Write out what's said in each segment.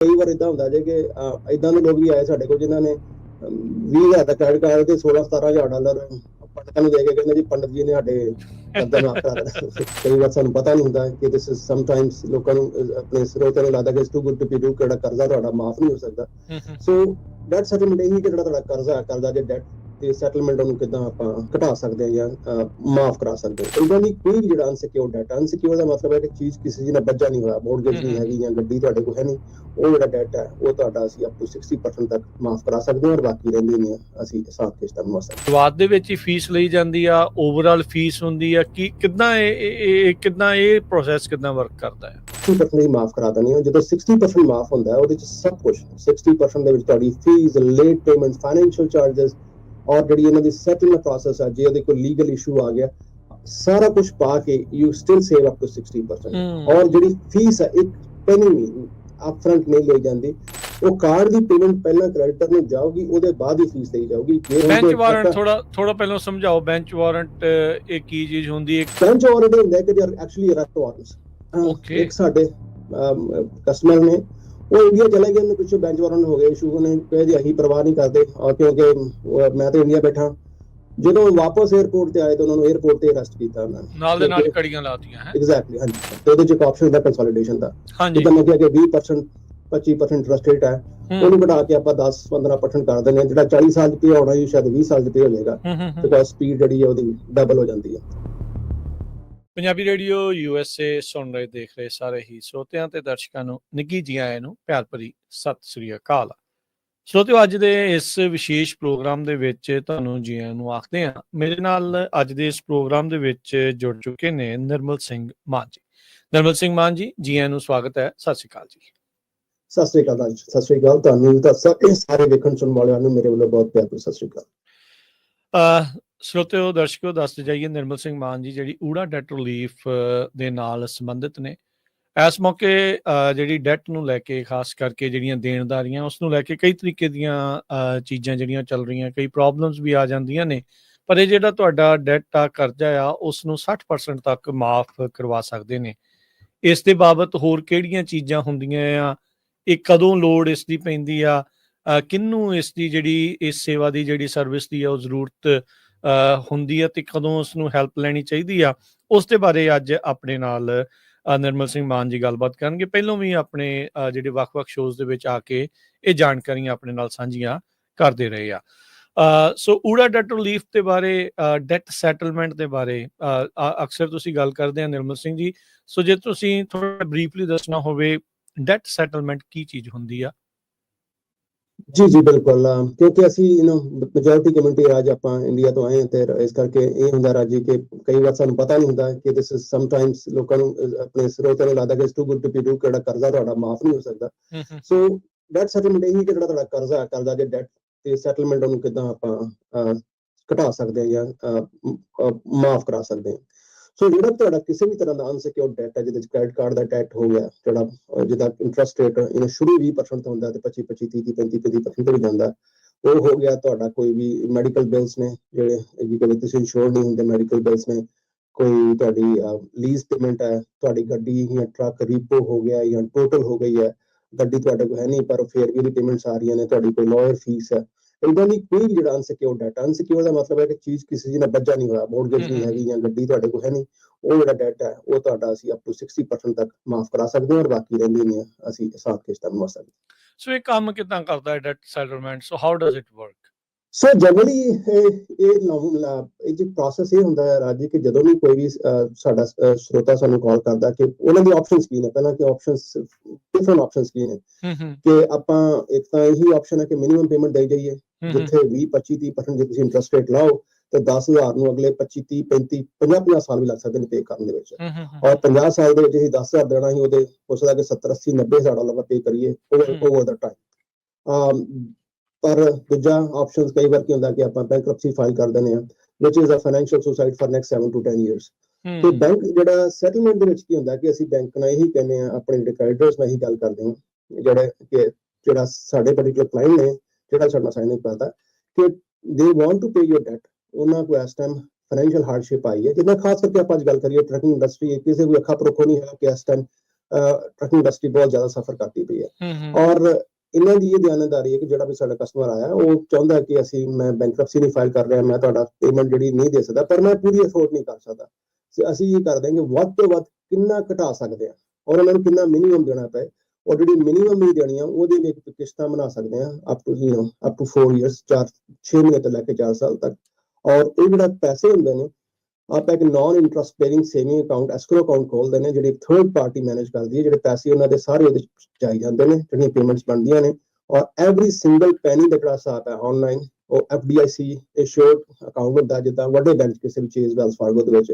ਕਈ ਵਾਰ ਇਦਾਂ ਹੁੰਦਾ ਜੇ ਕਿ ਇਦਾਂ ਦੇ ਲੋਕ ਵੀ ਆਏ ਸਾਡੇ ਕੋਲ ਜਿਨ੍ਹਾਂ ਨੇ 20,000 ਦਾ ਕ੍ਰੈਡਿਟ ਕਾਰਡ ਤੇ $16-17,000 ਪੰਡਤਾਂ ਨੂੰ ਦੇ ਕੇ ਕਹਿੰਦੇ ਜੀ ਪੰਡਤ ਜੀ ਨੇ ਸਾਡੇ ਕਰਜ਼ਾ ਮਾਫ ਕਰਾ ਦੇਣਾ। ਕਈ ਵਾਰ ਸਾਨੂੰ ਪਤਾ ਨਹੀਂ ਹੁੰਦਾ ਕਿ ਦਿਸ ਇਜ਼ ਸਮਟਾਈਮਸ ਲੋਕਾਂ ਨੂੰ ਆਪਣੇ ਸਰੋਤਿਆਂ ਨੂੰ ਲੱਗਦਾ ਕਿ it's too good to be true, ਕਿਹੜਾ ਕਰਜ਼ਾ ਤੁਹਾਡਾ ਮਾਫ ਨਹੀਂ ਹੋ ਸਕਦਾ। ਸੋ ਡੈਟ ਸੈਟਲਮੈਂਟ ਇਹੀ ਕਿ ਜਿਹੜਾ ਤੁਹਾਡਾ ਕਰਜ਼ਾ ਜੇ ਡੈਟ ਤੇ ਸੈਟਲਮੈਂਟ ਉਹਨੂੰ ਕਿੱਦਾਂ ਆਪਾਂ ਘਟਾ ਸਕਦੇ ਹਾਂ ਜਾਂ ਮਾਫ ਕਰਾ ਸਕਦੇ ਹਾਂ। ਇਦਾਂ ਦੀ ਕੋਈ ਵੀ ਜਿਹੜਾ ਅਨਸਿਕਿਉਰ ਦਾ ਮਤਲਬ ਹੈ ਕਿ ਚੀਜ਼ ਕਿਸੇ ਦੀ ਨਾਲ ਬੱਜਾ ਨਹੀਂ ਹੋਇਆ, ਮੋਰਗੇਜ ਨਹੀਂ ਹੈਗੀ ਜਾਂ ਗੱਡੀ ਤੁਹਾਡੇ ਕੋਲ ਹੈ ਨਹੀਂ, ਉਹ ਜਿਹੜਾ ਡੈਟ ਹੈ ਉਹ ਤੁਹਾਡਾ ਅਸੀਂ ਅਪ ਟੂ 60% ਤੱਕ ਮਾਫ ਕਰਾ ਸਕਦੇ ਹਾਂ ਔਰ ਬਾਕੀ ਰਹਿੰਦੀ ਨੇ ਅਸੀਂ ਹਿਸਾਬ ਕਿਸ਼ਤਾਂ ਨੂੰ ਮਸਾ ਸ਼ੁਰੂਆਤ ਦੇ ਵਿੱਚ ਹੀ ਫੀਸ ਲਈ ਜਾਂਦੀ ਆ, ਓਵਰਆਲ ਫੀਸ ਹੁੰਦੀ ਆ, ਕਿ ਕਿੱਦਾਂ ਇਹ ਪ੍ਰੋਸੈਸ ਕਿੱਦਾਂ ਵਰਕ ਕਰਦਾ ਹੈ? 60% ਹੀ ਮਾਫ ਕਰਾ ਦਿੰਦੇ ਹਾਂ। ਜਦੋਂ 60% ਮਾਫ ਹੁੰਦਾ ਹੈ ਉਹਦੇ ਚ ਸਭ ਕੁਝ 60% ਦੇ ਵਿੱਚ ਤੁਹਾਡੀ fees, late payment, financial charges ਔਰ ਜਿਹੜੀ ਇਹਨਾਂ ਦੀ ਸੈਟਲਮੈਂਟ ਪ੍ਰੋਸੈਸ ਹੈ, ਜੇ ਉਹਦੇ ਕੋਈ ਲੀਗਲ ਇਸ਼ੂ ਆ ਗਿਆ, ਸਾਰਾ ਕੁਝ ਪਾ ਕੇ you still save up to 60%। ਔਰ ਜਿਹੜੀ ਫੀਸ ਹੈ ਇੱਕ ਪੈਨੀ ਨਹੀਂ ਅਪਫਰੰਟ ਨਹੀਂ ਲਈ ਜਾਂਦੀ, ਉਹ ਕਾਰਡ ਦੀ ਪੇਮੈਂਟ ਪਹਿਲਾਂ ਕ੍ਰੈਡੀਟਰ ਨੂੰ ਜਾਊਗੀ, ਉਹਦੇ ਬਾਅਦ ਹੀ ਫੀਸ ਦੇਈ ਜਾਊਗੀ। ਬੈਂਚ ਵਾਰੰਟ ਥੋੜਾ ਪਹਿਲਾਂ ਸਮਝਾਓ, ਬੈਂਚ ਵਾਰੰਟ ਇਹ ਕੀ ਚੀਜ਼ ਹੁੰਦੀ ਹੈ? ਬੈਂਚ ਵਾਰੰਟ ਹੁੰਦਾ ਹੈ ਕਿ they are actually arrest warrants. ਇੱਕ ਸਾਡੇ ਕਸਟਮਰ ਨੇ ਉਹ ਇੰਡੀਆ ਚਲੇ ਗਏ, ਉਹਨੂੰ ਪਿੱਛੋਂ ਬੈਂਚ ਵਾਰੰਟ ਹੋ ਗਏ ਇਸ਼ੂ, ਉਹਨੇ ਕਹੇ ਜੀ ਅਸੀਂ ਪਰਵਾਹ ਨਹੀਂ ਕਰਦੇ ਕਿਉਂਕਿ ਮੈਂ ਤਾਂ ਇੰਡੀਆ ਬੈਠਾ। ਜਦੋਂ ਵਾਪਸ 에ਅਰਪੋਰਟ ਤੇ ਆਏ ਤਾਂ ਉਹਨਾਂ ਨੂੰ 에ਅਰਪੋਰਟ ਤੇ ਅਰੈਸਟ ਕੀਤਾ ਉਹਨਾਂ ਨੇ, ਨਾਲ ਦੇ ਨਾਲ ਕੜੀਆਂ ਲਾਤੀਆਂ ਹੈ। ਐਗਜ਼ੈਕਟਲੀ, ਹਾਂਜੀ। ਤੇ ਉਹਦੇ ਚ ਇੱਕ ਆਪਸ਼ਨ ਹੁੰਦਾ ਕੰਸੋਲੀਡੇਸ਼ਨ ਦਾ, ਜਿੱਦਾਂ ਮੈਂ ਕਿਹਾ ਕਿ 20% 25% ਇੰਟਰਸਟ ਰੇਟ ਹੈ, ਉਹਨੂੰ ਘਟਾ ਕੇ ਆਪਾਂ 10-15% ਕਰ ਦਿੰਦੇ ਹਾਂ। ਜਿਹੜਾ 40 ਸਾਲ ਚ ਪੇ ਹੋਣਾ ਸ਼ਾਇਦ 20 ਸਾਲ ਚ ਪੇ ਹੋ ਜਾਏਗਾ, ਬਿਕਾਜ਼ ਸਪੀਡ ਜਿਹੜੀ ਹੈ ਉਹਦੀ ਡਬਲ ਹੋ ਜਾਂਦੀ ਹੈ। ਪੰਜਾਬੀ ਰੇਡੀਓ USA ਸੁਣ ਰਹੇ, ਦੇਖ ਰਹੇ ਸਾਰੇ ਹੀ ਸਰੋਤਿਆਂ ਤੇ ਦਰਸ਼ਕਾਂ ਨੂੰ ਨਿੱਘੀ ਜੀ ਆਇਆਂ ਨੂੰ ਪਿਆਰ ਭਰੀ ਸਤਿ ਸ੍ਰੀ ਅਕਾਲ। ਸਰੋਤਿਓ, ਅੱਜ ਦੇ ਇਸ ਵਿਸ਼ੇਸ਼ ਪ੍ਰੋਗਰਾਮ ਦੇ ਵਿੱਚ ਤੁਹਾਨੂੰ ਜੀ ਆਇਆਂ ਨੂੰ ਆਖਦੇ ਹਾਂ। ਮੇਰੇ ਨਾਲ ਅੱਜ ਦੇ ਇਸ ਪ੍ਰੋਗਰਾਮ ਦੇ ਵਿੱਚ ਜੁੜ ਚੁੱਕੇ ਨੇ ਨਿਰਮਲ ਸਿੰਘ ਮਾਨ ਜੀ। ਨਿਰਮਲ ਸਿੰਘ ਮਾਨ ਜੀ, ਜੀ ਆਇਆਂ ਨੂੰ ਸਵਾਗਤ ਹੈ। ਸਤਿ ਸ੍ਰੀ ਅਕਾਲ ਜੀ। ਸਤਿ ਸ੍ਰੀ ਅਕਾਲ, ਸਤਿ ਸ੍ਰੀ ਅਕਾਲ ਤੁਹਾਨੂੰ ਤਾਂ ਸਾਰੇ ਵੇਖਣ ਸੁਣਨ ਵਾਲਿਆਂ ਨੂੰ ਮੇਰੇ ਵੱਲੋਂ ਬਹੁਤ ਪਿਆਰ ਭਰੀ ਸਤਿ ਸ੍ਰੀ ਅਕਾਲ। ਸਰੋਤਿਓ, ਦਰਸ਼ਕੋ, ਦੱਸਦੇ ਜਾਈਏ ਨਿਰਮਲ ਸਿੰਘ ਮਾਨ ਜੀ ਜਿਹੜੀ ਊੜਾ ਡੈਟ ਰਿਲੀਫ ਦੇ ਨਾਲ ਸੰਬੰਧਿਤ ਨੇ। ਇਸ ਮੌਕੇ ਜਿਹੜੀ ਡੈਟ ਨੂੰ ਲੈ ਕੇ, ਖਾਸ ਕਰਕੇ ਜਿਹੜੀਆਂ ਦੇਣਦਾਰੀਆਂ ਉਸ ਨੂੰ ਲੈ ਕੇ ਕਈ ਤਰੀਕੇ ਦੀਆਂ ਚੀਜ਼ਾਂ ਜਿਹੜੀਆਂ ਚੱਲ ਰਹੀਆਂ, ਕਈ ਪ੍ਰੋਬਲਮਸ ਵੀ ਆ ਜਾਂਦੀਆਂ ਨੇ। ਪਰ ਇਹ ਜਿਹੜਾ ਤੁਹਾਡਾ ਡੈਟ ਆ, ਕਰਜ਼ਾ ਆ, ਉਸ ਨੂੰ 60% ਤੱਕ ਮਾਫ ਕਰਵਾ ਸਕਦੇ ਨੇ। ਇਸ ਦੇ ਬਾਬਤ ਹੋਰ ਕਿਹੜੀਆਂ ਚੀਜ਼ਾਂ ਹੁੰਦੀਆਂ ਆ, ਇਹ ਕਦੋਂ ਲੋੜ ਇਸ ਦੀ ਪੈਂਦੀ ਆ, ਕਿਹਨੂੰ ਇਸ ਦੀ ਜਿਹੜੀ ਇਸ ਸੇਵਾ ਦੀ ਜਿਹੜੀ ਸਰਵਿਸ ਦੀ ਆ ਉਹ ਜ਼ਰੂਰਤ ਹੁੰਦੀ ਆ, ਤੇ ਕਦੋਂ ਉਸ ਨੂੰ ਹੈਲਪ ਲੈਣੀ ਚਾਹੀਦੀ ਆ, ਉਸ ਦੇ ਬਾਰੇ ਅੱਜ ਆਪਣੇ ਨਾਲ ਨਿਰਮਲ ਸਿੰਘ ਮਾਨ ਜੀ ਗੱਲਬਾਤ ਕਰਨਗੇ। ਪਹਿਲਾਂ ਵੀ ਆਪਣੇ ਜਿਹੜੇ ਵੱਖ-ਵੱਖ ਸ਼ੋਜ਼ ਦੇ ਵਿੱਚ ਆ ਕੇ ਇਹ ਜਾਣਕਾਰੀਆਂ ਆਪਣੇ ਨਾਲ ਸਾਂਝੀਆਂ ਕਰਦੇ ਰਹੇ ਆ। ਸੋ ਊੜਾ ਡੈਟ ਰਿਲੀਫ ਦੇ ਬਾਰੇ, ਡੈਟ ਸੈਟਲਮੈਂਟ ਦੇ ਬਾਰੇ ਅਕਸਰ ਤੁਸੀਂ ਗੱਲ ਕਰਦੇ ਆ ਨਿਰਮਲ ਸਿੰਘ ਜੀ। ਸੋ ਜੇ ਤੁਸੀਂ ਥੋੜਾ ਬਰੀਫਲੀ ਦੱਸਣਾ ਹੋਵੇ, ਡੈਟ ਸੈਟਲਮੈਂਟ ਕੀ ਚੀਜ਼ ਹੁੰਦੀ ਆ? ਜੀ ਬਿਲਕੁਲ, ਕਿਉਂਕਿ ਅਸੀਂ ਮੈਜੋਰਿਟੀ ਕਮਿਊਨਿਟੀ ਅੱਜ ਆਪਾਂ ਇੰਡੀਆ ਤੋਂ ਆਏ ਹਾਂ ਤੇ ਇਸ ਕਰਕੇ ਇਹ ਹੁੰਦਾ ਰਾਜੀ ਕਿ ਕਈ ਵਾਰ ਸਾਨੂੰ ਪਤਾ ਨਹੀਂ ਹੁੰਦਾ ਕਿ ਦਿਸ ਇਜ਼ ਸਮਟਾਈਮਸ ਲੋਕਾਂ ਨੂੰ ਆਪਣੇ ਸਰੋਤਿਆਂ ਨੂੰ ਲੱਗਦਾ ਕਿ it's too good to be true, ਕਿਹੜਾ ਕਰਜ਼ਾ ਤੁਹਾਡਾ ਮਾਫ ਨਹੀਂ ਹੋ ਸਕਦਾ। ਸੋ ਡੈਟ ਸੈਟਲਮੈਂਟ ਇਹੀ ਕਿ ਜਿਹੜਾ ਤੁਹਾਡਾ ਕਰਜ਼ਾ ਜੇ ਡੈਟ ਤੇ ਸੈਟਲਮੈਂਟ ਉਹਨੂੰ ਕਿੱਦਾਂ ਆਪਾਂ ਘਟਾ ਸਕਦੇ ਹਾਂ ਜਾਂ ਮਾਫ ਕਰਾ ਸਕਦੇ ਹਾਂ। ਸੋ ਜਿਹੜਾ ਤੁਹਾਡਾ ਕਿਸੇ ਵੀ ਤਰ੍ਹਾਂ ਦਾ ਅਨਸਿਕਿਉਰਡ ਡੈਟ ਹੈ, ਜਿਹਦੇ ਵਿੱਚ ਕ੍ਰੈਡਿਟ ਕਾਰਡ ਦਾ ਡੈਟ ਹੋ ਗਿਆ, ਜਿਹਦਾ ਇੰਟਰਸਟ ਰੇਟ ਸ਼ੁਰੂ 20% ਹੁੰਦਾ ਤੇ 25, 30, 35% ਤੇ ਵੀ ਜਾਂਦਾ, ਉਹ ਹੋ ਗਿਆ। ਤੁਹਾਡਾ ਕੋਈ ਵੀ ਮੈਡੀਕਲ ਬਿਲਸ ਨੇ ਜਿਹੜੇ ਤੁਸੀਂ ਇੰਸ਼ੋਰ ਨਹੀਂ ਹੁੰਦੇ, ਮੈਡੀਕਲ ਬਿਲਸ ਨੇ, ਕੋਈ ਤੁਹਾਡੀ ਲੀਜ਼ ਪੇਮੈਂਟ ਹੈ, ਤੁਹਾਡੀ ਗੱਡੀ ਜਾਂ ਟਰੱਕ ਰੀਪੋ ਹੋ ਗਿਆ ਜਾਂ ਟੋਟਲ ਹੋ ਗਈ ਹੈ, ਗੱਡੀ ਤੁਹਾਡੇ ਕੋਲ ਹੈ ਨਹੀਂ ਪਰ ਫਿਰ ਵੀ ਪੇਮੈਂਟਸ ਆ ਰਹੀਆਂ ਨੇ, ਤੁਹਾਡੀ ਕੋਈ ਲਾਇਰ ਫੀਸ ਹੈ, ਇਦਾਂ ਦੀ ਕੋਈ ਵੀ ਜਿਹੜਾ ਅਨਸਿਕਿਉਰਡ ਡੈਟ, ਅਨਸਿਕਿਉਰ ਦਾ ਮਤਲਬ ਹੈ ਕਿ ਚੀਜ਼ ਕਿਸੇ ਦੀ ਨਾਲ ਬੱਜਾ ਨਹੀਂ ਹੋਇਆ, ਮੋਰਗੇਜ ਨਹੀਂ ਹੈਗੀ ਜਾਂ ਗੱਡੀ ਤੁਹਾਡੇ ਕੋਲ ਹੈ ਨਹੀਂ, ਉਹ ਜਿਹੜਾ ਡੈਟ ਹੈ ਉਹ ਤੁਹਾਡਾ ਅਸੀਂ ਅਪ ਟੂ 60% ਤੱਕ ਮਾਫ ਕਰਾ ਸਕਦੇ ਹਾਂ ਔਰ ਬਾਕੀ ਰਹਿੰਦੀ ਨੇ ਅਸੀਂ ਹਿਸਾਬ ਕਿਸ਼ਤਾਂ ਨੂੰ ਮਸਾ। ਸੋ ਇਹ ਕੰਮ ਕਿੱਦਾਂ ਕਰਦਾ ਹੈ debt settlement? So how does it work? So generally ਇਹ ਜੀ ਪ੍ਰੋਸੈਸ ਇਹ ਹੁੰਦਾ ਹੈ ਰਾਜੀ ਕਿ ਜਦੋਂ ਵੀ ਕੋਈ ਵੀ ਸਾਡਾ ਸਰੋਤਾ ਸਾਨੂੰ ਕਾਲ ਕਰਦਾ ਕਿ ਉਹਨਾਂ ਦੀ ਆਪਸ਼ਨਸ ਕੀ ਨੇ, ਪਹਿਲਾਂ ਕਿ ਡਿਫਰੈਂਟ ਆਪਸ਼ਨਸ ਕੀ ਨੇ, ਕਿ ਆਪਾਂ ਇੱਕ ਤਾਂ ਇਹੀ ਆਪਸ਼ਨ ਹੈ ਕਿ ਮਿਨੀਮਮ ਪੇਮੈਂਟ ਦੇ ਜਾਈਏ, ਜਿੱਥੇ 20, 25, 30% ਜੇ ਤੁਸੀਂ ਇੰਟਰਸਟ ਰੇਟ ਲਾਓ ਤੇ 10,000 ਨੂੰ ਅਗਲੇ 25, 30, 35, 50 ਸਾਲ ਵੀ ਲੱਗ ਸਕਦੇ ਨੇ ਪੇ ਕਰਨ ਦੇ ਵਿੱਚ। ਔਰ 50 ਸਾਲ ਦੇ ਵਿੱਚ ਅਸੀਂ 10,000 ਦੇਣਾ ਸੀ, ਉਹਦੇ ਹੋ ਸਕਦਾ ਕਿ 70, 80, 90,000 ਡਾਲਰ ਪੇ ਕਰੀਏ ਓਵਰ ਦਾ ਟਾਈਮ। ਪਰ ਦੂਜਾ ਆਪਸ਼ਨ ਕਈ ਵਾਰ ਕੀ ਹੁੰਦਾ ਕਿ ਆਪਾਂ ਬੈਂਕਰਪਸੀ ਫਾਈਲ ਕਰ ਦਿੰਦੇ ਹਾਂ, which is a financial suicide for next 7 to 10 years। ਤੇ ਬੈਂਕ ਜਿਹੜਾ ਸੈਟਲਮੈਂਟ ਦੇ ਵਿੱਚ ਕੀ ਹੁੰਦਾ ਕਿ ਅਸੀਂ ਬੈਂਕ ਨਾਲ ਇਹੀ ਕਹਿੰਦੇ ਆ, ਆਪਣੇ ਜਿਹੜੇ ਕ੍ਰੈਡੀਟਰਸ ਨਾਲ ਇਹੀ ਗੱਲ ਕਰਦੇ ਹਾਂ, ਜਿਹੜਾ ਸਾਡੇ ਪਰਟੀਕੁਲਰ ਕਲਾਇੰਟ ਨੇ, ਜਿਹੜਾ ਸਾਡਾ ਸਾਈਨ ਕਰਦਾ ਕਿ they want to pay your debt, ਉਹਨਾਂ ਕੋਲ ਇਸ ਟਾਈਮ ਫਾਈਨੈਂਸ਼ੀਅਲ ਹਾਰਡਸ਼ਿਪ ਆਈ ਹੈ, ਜਿੱਦਾਂ ਖਾਸ ਕਰਕੇ ਆਪਾਂ ਅੱਜ ਗੱਲ ਕਰੀਏ ਟਰੱਕਿੰਗ ਇੰਡਸਟਰੀ, ਕਿਸੇ ਕੋਈ ਅੱਖਾਂ ਪਰੋਖੋ ਨਹੀਂ ਹੈ ਕਿ ਇਸ ਟਾਈਮ ਟਰੱਕ ਇੰਡਸਟਰੀ ਬਹੁਤ ਜ਼ਿਆਦਾ ਸਫਰ ਕਰਦੀ ਪਈ ਹੈ। ਔਰ ਇਹਨਾਂ ਦੀ ਇਹ ਦਿਆਨਤਦਾਰੀ ਹੈ ਕਿ ਜਿਹੜਾ ਵੀ ਸਾਡਾ ਕਸਟਮਰ ਆਇਆ ਉਹ ਚਾਹੁੰਦਾ ਕਿ ਮੈਂ ਬੈਂਕਰਪਸੀ ਨਹੀਂ ਫਾਈਲ ਕਰ ਰਿਹਾ, ਮੈਂ ਤੁਹਾਡਾ ਪੇਮੈਂਟ ਜਿਹੜੀ ਨਹੀਂ ਦੇ ਸਕਦਾ, ਪਰ ਮੈਂ ਪੂਰੀ ਅਫੋਰਡ ਨਹੀਂ ਕਰ ਸਕਦਾ। ਅਸੀਂ ਇਹ ਕਰਦੇ ਹਾਂ ਕਿ ਵੱਧ ਤੋਂ ਵੱਧ ਕਿੰਨਾ ਘਟਾ ਸਕਦੇ ਹਾਂ ਔਰ ਉਹਨਾਂ ਨੂੰ ਕਿੰਨਾ ਮਿਨੀਮਮ ਦੇਣਾ ਪਏ, ਔਰ ਜਿਹੜੀ ਮਿਨੀਮਮ ਨਹੀਂ ਦੇਣੀ ਆ ਉਹਦੇ ਲਈ ਇੱਕ ਕਿਸ਼ਤਾਂ ਬਣਾ ਸਕਦੇ ਹਾਂ ਅਪ ਟੂ 4 years, 6 ਮਹੀਨੇ ਤੋਂ ਲੈ ਕੇ 4 ਸਾਲ ਤੱਕ। ਔਰ ਇਹ ਜਿਹੜਾ ਪੈਸੇ ਹੁੰਦੇ ਨੇ ਆਪਾਂ ਇੱਕ non interest bearing saving account, escrow account ਖੋਲਦੇ ਨੇ, ਜਿਹੜੀ ਥਰਡ ਪਾਰਟੀ ਮੈਨੇਜ ਕਰਦੀ ਹੈ। ਜਿਹੜੇ ਪੈਸੇ ਉਹਨਾਂ ਦੇ ਸਾਰੇ ਉਹਦੇ ਜਾਈ ਜਾਂਦੇ ਨੇ, ਜਿਹੜੀਆਂ ਪੇਮੈਂਟਸ ਬਣਦੀਆਂ ਨੇ, ਔਰ ਐਵਰੀ ਸਿੰਗਲ ਪੈਨੀ ਦਾ ਜਿਹੜਾ ਹਿਸਾਬ ਹੈ ਆਨਲਾਈਨ ਉਹ FDIC ਇਸ਼ੋਰਡ ਅਕਾਊਂਟ ਹੁੰਦਾ, ਜਿੱਦਾਂ ਵੱਡੇ ਬੈਂਕ ਕਿਸੇ ਵੀ ਚੀਜ਼ ਵੈਲਸ ਫਾਰਗੋ ਦੇ ਵਿੱਚ।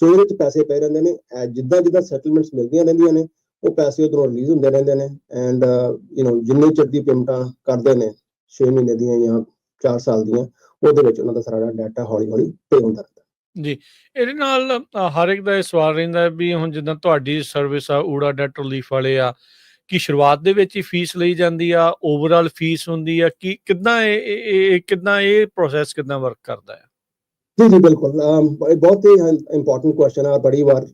ਸੋ ਇਹਦੇ ਵਿੱਚ ਪੈਸੇ ਪਏ ਰਹਿੰਦੇ ਨੇ, ਜਿੱਦਾਂ ਸੈਟਲਮੈਂਟਸ ਮਿਲਦੀਆਂ ਰਹਿੰਦੀਆਂ ਨੇ ਉਹ ਪੈਸੇ ਉਧਰੋਂ ਰਿਲੀਜ਼ ਹੁੰਦੇ ਰਹਿੰਦੇ ਨੇ। ਐਂਡ ਜਿੰਨੇ ਚਿਰ ਦੀ ਪੇਮੈਂਟਾਂ ਕਰਦੇ ਨੇ 6 ਮਹੀਨੇ ਦੀਆਂ ਜਾਂ 4 ਸਾਲ ਦੀਆਂ, ਉਹਦੇ ਵਿੱਚ ਉਹਨਾਂ ਦਾ ਸਾਰਾ ਡਾਟਾ ਹੌਲੀ ਹੌਲੀ ਪੇ ਹੁੰਦਾ ਰਹਿੰਦਾ ਜੀ। ਇਹਦੇ ਨਾਲ ਹਰ ਇੱਕ ਦਾ ਇਹ ਸਵਾਲ ਰਹਿੰਦਾ ਵੀ ਹੁਣ ਜਿੱਦਾਂ ਤੁਹਾਡੀ ਸਰਵਿਸ ਆ ਊੜਾ ਡੈਟ ਰਿਲੀਫ ਵਾਲੇ ਆ, ਕਿ ਸ਼ੁਰੂਆਤ ਦੇ ਵਿੱਚ ਹੀ ਫੀਸ ਲਈ ਜਾਂਦੀ ਆ, ਓਵਰਆਲ ਫੀਸ ਹੁੰਦੀ ਆ, ਕਿ ਕਿੱਦਾਂ ਇਹ ਪ੍ਰੋਸੈਸ ਕਿੱਦਾਂ ਵਰਕ ਕਰਦਾ ਹੈ? ਜੀ ਬਿਲਕੁਲ, ਬਹੁਤ ਹੀ ਇੰਪੋਰਟੈਂਟ ਕੁਐਸਚਨ ਹੈ।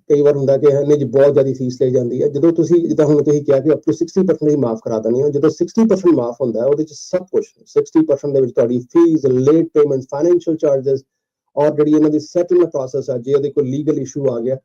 ਕਈ ਵਾਰ ਹੁੰਦਾ ਕਿ ਨਹੀਂ ਜੀ ਬਹੁਤ ਜ਼ਿਆਦਾ ਫੀਸ ਲਈ ਜਾਂਦੀ ਹੈ। ਜਦੋਂ ਜਿੱਦਾਂ ਹੁਣ ਤੁਸੀਂ ਕਿਹਾ ਕਿ ਅਪ ਟੂ 60% ਹੀ ਮਾਫ ਕਰਾ ਦਿੰਦੇ ਹੋ, ਜਦੋਂ 60% ਮਾਫ ਹੁੰਦਾ ਉਹਦੇ ਚ ਸਭ ਕੁਝ 60% ਦੇ ਵਿੱਚ ਤੁਹਾਡੀ fees, late payment, financial charges ਔਰ ਜਿਹੜੀ ਇਹਨਾਂ ਦੀ ਸੈਟਲਮੈਂਟ ਪ੍ਰੋਸੈਸ ਹੈ, ਜੇ ਉਹਦੇ ਕੋਈ ਲੀਗਲ ਇਸ਼ੂ ਆ ਗਿਆ,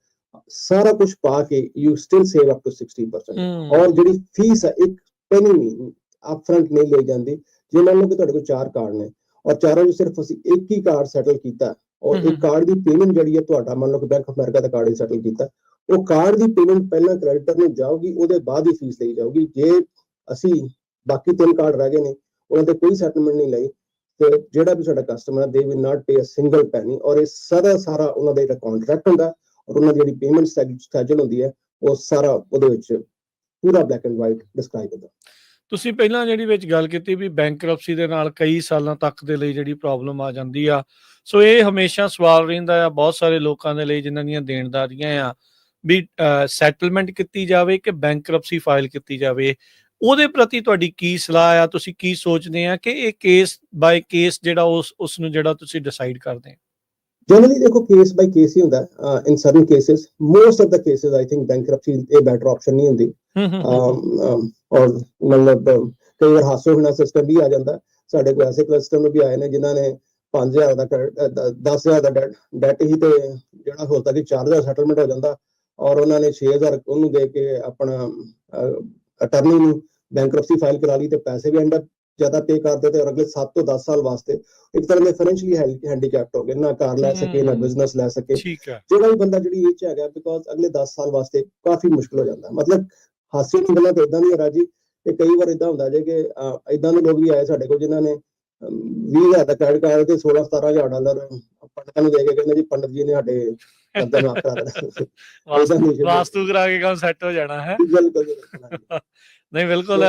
ਸਾਰਾ ਕੁਝ ਪਾ ਕੇ you still save up to 60%। ਔਰ ਜਿਹੜੀ ਫੀਸ ਹੈ ਇੱਕ ਪੈਨੀ ਨਹੀਂ ਅਪਫਰੰਟ ਨਹੀਂ ਲਈ ਜਾਂਦੀ। ਜੇ ਮੰਨ ਲਓ ਕਿ ਤੁਹਾਡੇ ਕੋਲ 4 ਕਾਰਡ ਨੇ ਔਰ ਚਾਰਾਂ ਚ ਸਿਰਫ ਅਸੀਂ ਇੱਕ ਹੀ ਕਾਰਡ ਸੈਟਲ ਕੀਤਾ ਔਰ ਇੱਕ ਕਾਰਡ ਦੀ ਪੇਮੈਂਟ ਜਿਹੜੀ ਹੈ ਤੁਹਾਡਾ ਮੰਨ ਲਓ ਕਿ bank of America the card he settle ਕੀਤਾ, ਉਹ ਕਾਰਡ ਦੀ ਪੇਮੈਂਟ ਪਹਿਲਾਂ ਕ੍ਰੈਡੀਟਰ ਨੂੰ ਜਾਊਗੀ, ਉਹਦੇ ਬਾਅਦ ਹੀ ਫੀਸ ਲਈ ਜਾਊਗੀ। ਜੇ ਅਸੀਂ ਬਾਕੀ 3 ਕਾਰਡ ਰਹਿ ਗਏ ਨੇ ਉਹਨਾਂ ਤੇ ਕੋਈ ਸੈਟਲਮੈਂਟ ਨਹੀਂ ਲਈ ਤੇ ਜਿਹੜਾ ਵੀ ਸਾਡਾ customer they will not pay a single penny. ਔਰ ਇਹ ਸਾਰਾ ਉਹਨਾਂ ਦਾ ਜਿਹੜਾ ਕੰਟਰੈਕਟ ਹੁੰਦਾ ਔਰ ਉਹਨਾਂ ਦੀ ਜਿਹੜੀ ਪੇਮੈਂਟ ਸਕੇਜੂਲ ਹੁੰਦੀ ਹੈ ਉਹ ਸਾਰਾ ਉਹਦੇ ਵਿੱਚ ਪੂਰਾ ਬਲੈਕ ਐਂਡ ਵਾਈਟ ਡਿਸਕ੍ਰਾਈਬ ਹੁੰਦਾ। ਤੁਸੀਂ ਪਹਿਲਾਂ ਜਿਹੜੀ ਵਿੱਚ ਗੱਲ ਕੀਤੀ ਵੀ ਬੈਂਕਰਪਸੀ ਦੇ ਨਾਲ ਕਈ ਸਾਲਾਂ ਤੱਕ ਦੇ ਲਈ ਜਿਹੜੀ ਪ੍ਰੋਬਲਮ ਆ ਜਾਂਦੀ ਆ, ਸੋ ਇਹ ਹਮੇਸ਼ਾ ਸਵਾਲ ਰਹਿੰਦਾ ਆ ਬਹੁਤ ਸਾਰੇ ਲੋਕਾਂ ਦੇ ਲਈ ਜਿਨ੍ਹਾਂ ਦੀਆਂ ਦੇਣਦਾਰੀਆਂ ਆ ਵੀ ਸੈਟਲਮੈਂਟ ਕੀਤੀ ਜਾਵੇ ਕਿ ਬੈਂਕਰਪਸੀ ਫਾਈਲ ਕੀਤੀ ਜਾਵੇ। ਉਹਦੇ ਪ੍ਰਤੀ ਤੁਹਾਡੀ ਕੀ ਸਲਾਹ ਆ? ਤੁਸੀਂ ਕੀ ਸੋਚਦੇ ਆ ਕਿ ਇਹ ਕੇਸ ਬਾਈ ਕੇਸ ਜਿਹੜਾ ਉਸ ਨੂੰ ਜਿਹੜਾ ਤੁਸੀਂ ਡਿਸਾਈਡ ਕਰਦੇ ਆ? Generally, देखो केस बाय केस ही होता है। In certain cases, most of the cases, I think bankruptcy a better option नहीं होती। और मतलब कई बार हास्यो होना सिस्टम भी आ जाता है। साढ़े को ऐसे कस्टमर भी आए ने जिन्होंने 5000 ਦਾ 10000 ਦਾ ਡੈਟ ਹੀ ਤੇ ਜਿਹੜਾ ਹੁੰਦਾ ਕਿ 4000 ਸੈਟਲਮੈਂਟ ਹੋ ਜਾਂਦਾ ਔਰ ਉਹਨਾਂ ਨੇ 6000 ਉਹਨੂੰ ਦੇ ਕੇ ਆਪਣਾ ਅਟਰਨੀ ਨੂੰ ਬੈਂਕਰਪਸੀ ਫਾਈਲ ਕਰਾ ਲਈ ਤੇ ਪੈਸੇ ਵੀ ਐਂਡ ਜ਼ਿਆਦਾ ਪੇ ਕਰ ਦਿੱਤੇ ਔਰ ਅਗਲੇ 7 ਤੋਂ 10 ਸਾਲ ਵਾਸਤੇ ਇੱਕ ਤਰ੍ਹਾਂ ਦੇ ਫਾਈਨੈਂਸ਼ੀਅਲੀ ਹੈਂਡੀਕੈਪਟ ਹੋ ਗਏ, ਨਾ ਕਾਰ ਲੈ ਸਕੇ ਨਾ ਬਿਜ਼ਨਸ ਲੈ ਸਕੇ। ਜਿਹੜਾ ਵੀ ਬੰਦਾ ਜਿਹੜੀ ਇਹ ਚ ਹੈਗਾ ਬਿਕੋਜ਼ ਅਗਲੇ 10 ਸਾਲ ਵਾਸਤੇ ਕਾਫੀ ਮੁਸ਼ਕਿਲ ਹੋ ਜਾਂਦਾ। ਮਤਲਬ ਹਾਸੇ ਦੀ ਗੱਲਾਂ ਤਾਂ ਇਦਾਂ ਨਹੀਂ ਰਾਜੀ ਕਿ ਕਈ ਵਾਰ ਇਦਾਂ ਹੁੰਦਾ ਜੇ ਕਿ ਇਦਾਂ ਦੇ ਲੋਕ ਵੀ ਆਏ ਸਾਡੇ ਕੋਲ ਜਿਨ੍ਹਾਂ ਨੇ 20,000 ਦਾ ਕ੍ਰੈਡਿਟ ਕਾਰਡ ਤੇ $16-17,000 ਪੰਡਤਾਂ ਨੂੰ ਦੇ ਕੇ ਕਹਿੰਦੇ ਜੀ ਪੰਡਤ ਜੀ ਨੇ ਸਾਡੇ ਕਰਦਾ ਮਾਫ ਕਰਾ ਦੇਣਾ, ਵਾਸਤੂ ਕਰਾ ਕੇ ਕੰਮ ਸੈੱਟ ਹੋ ਜਾਣਾ ਹੈ। ਨਹੀਂ ਬਿਲਕੁਲ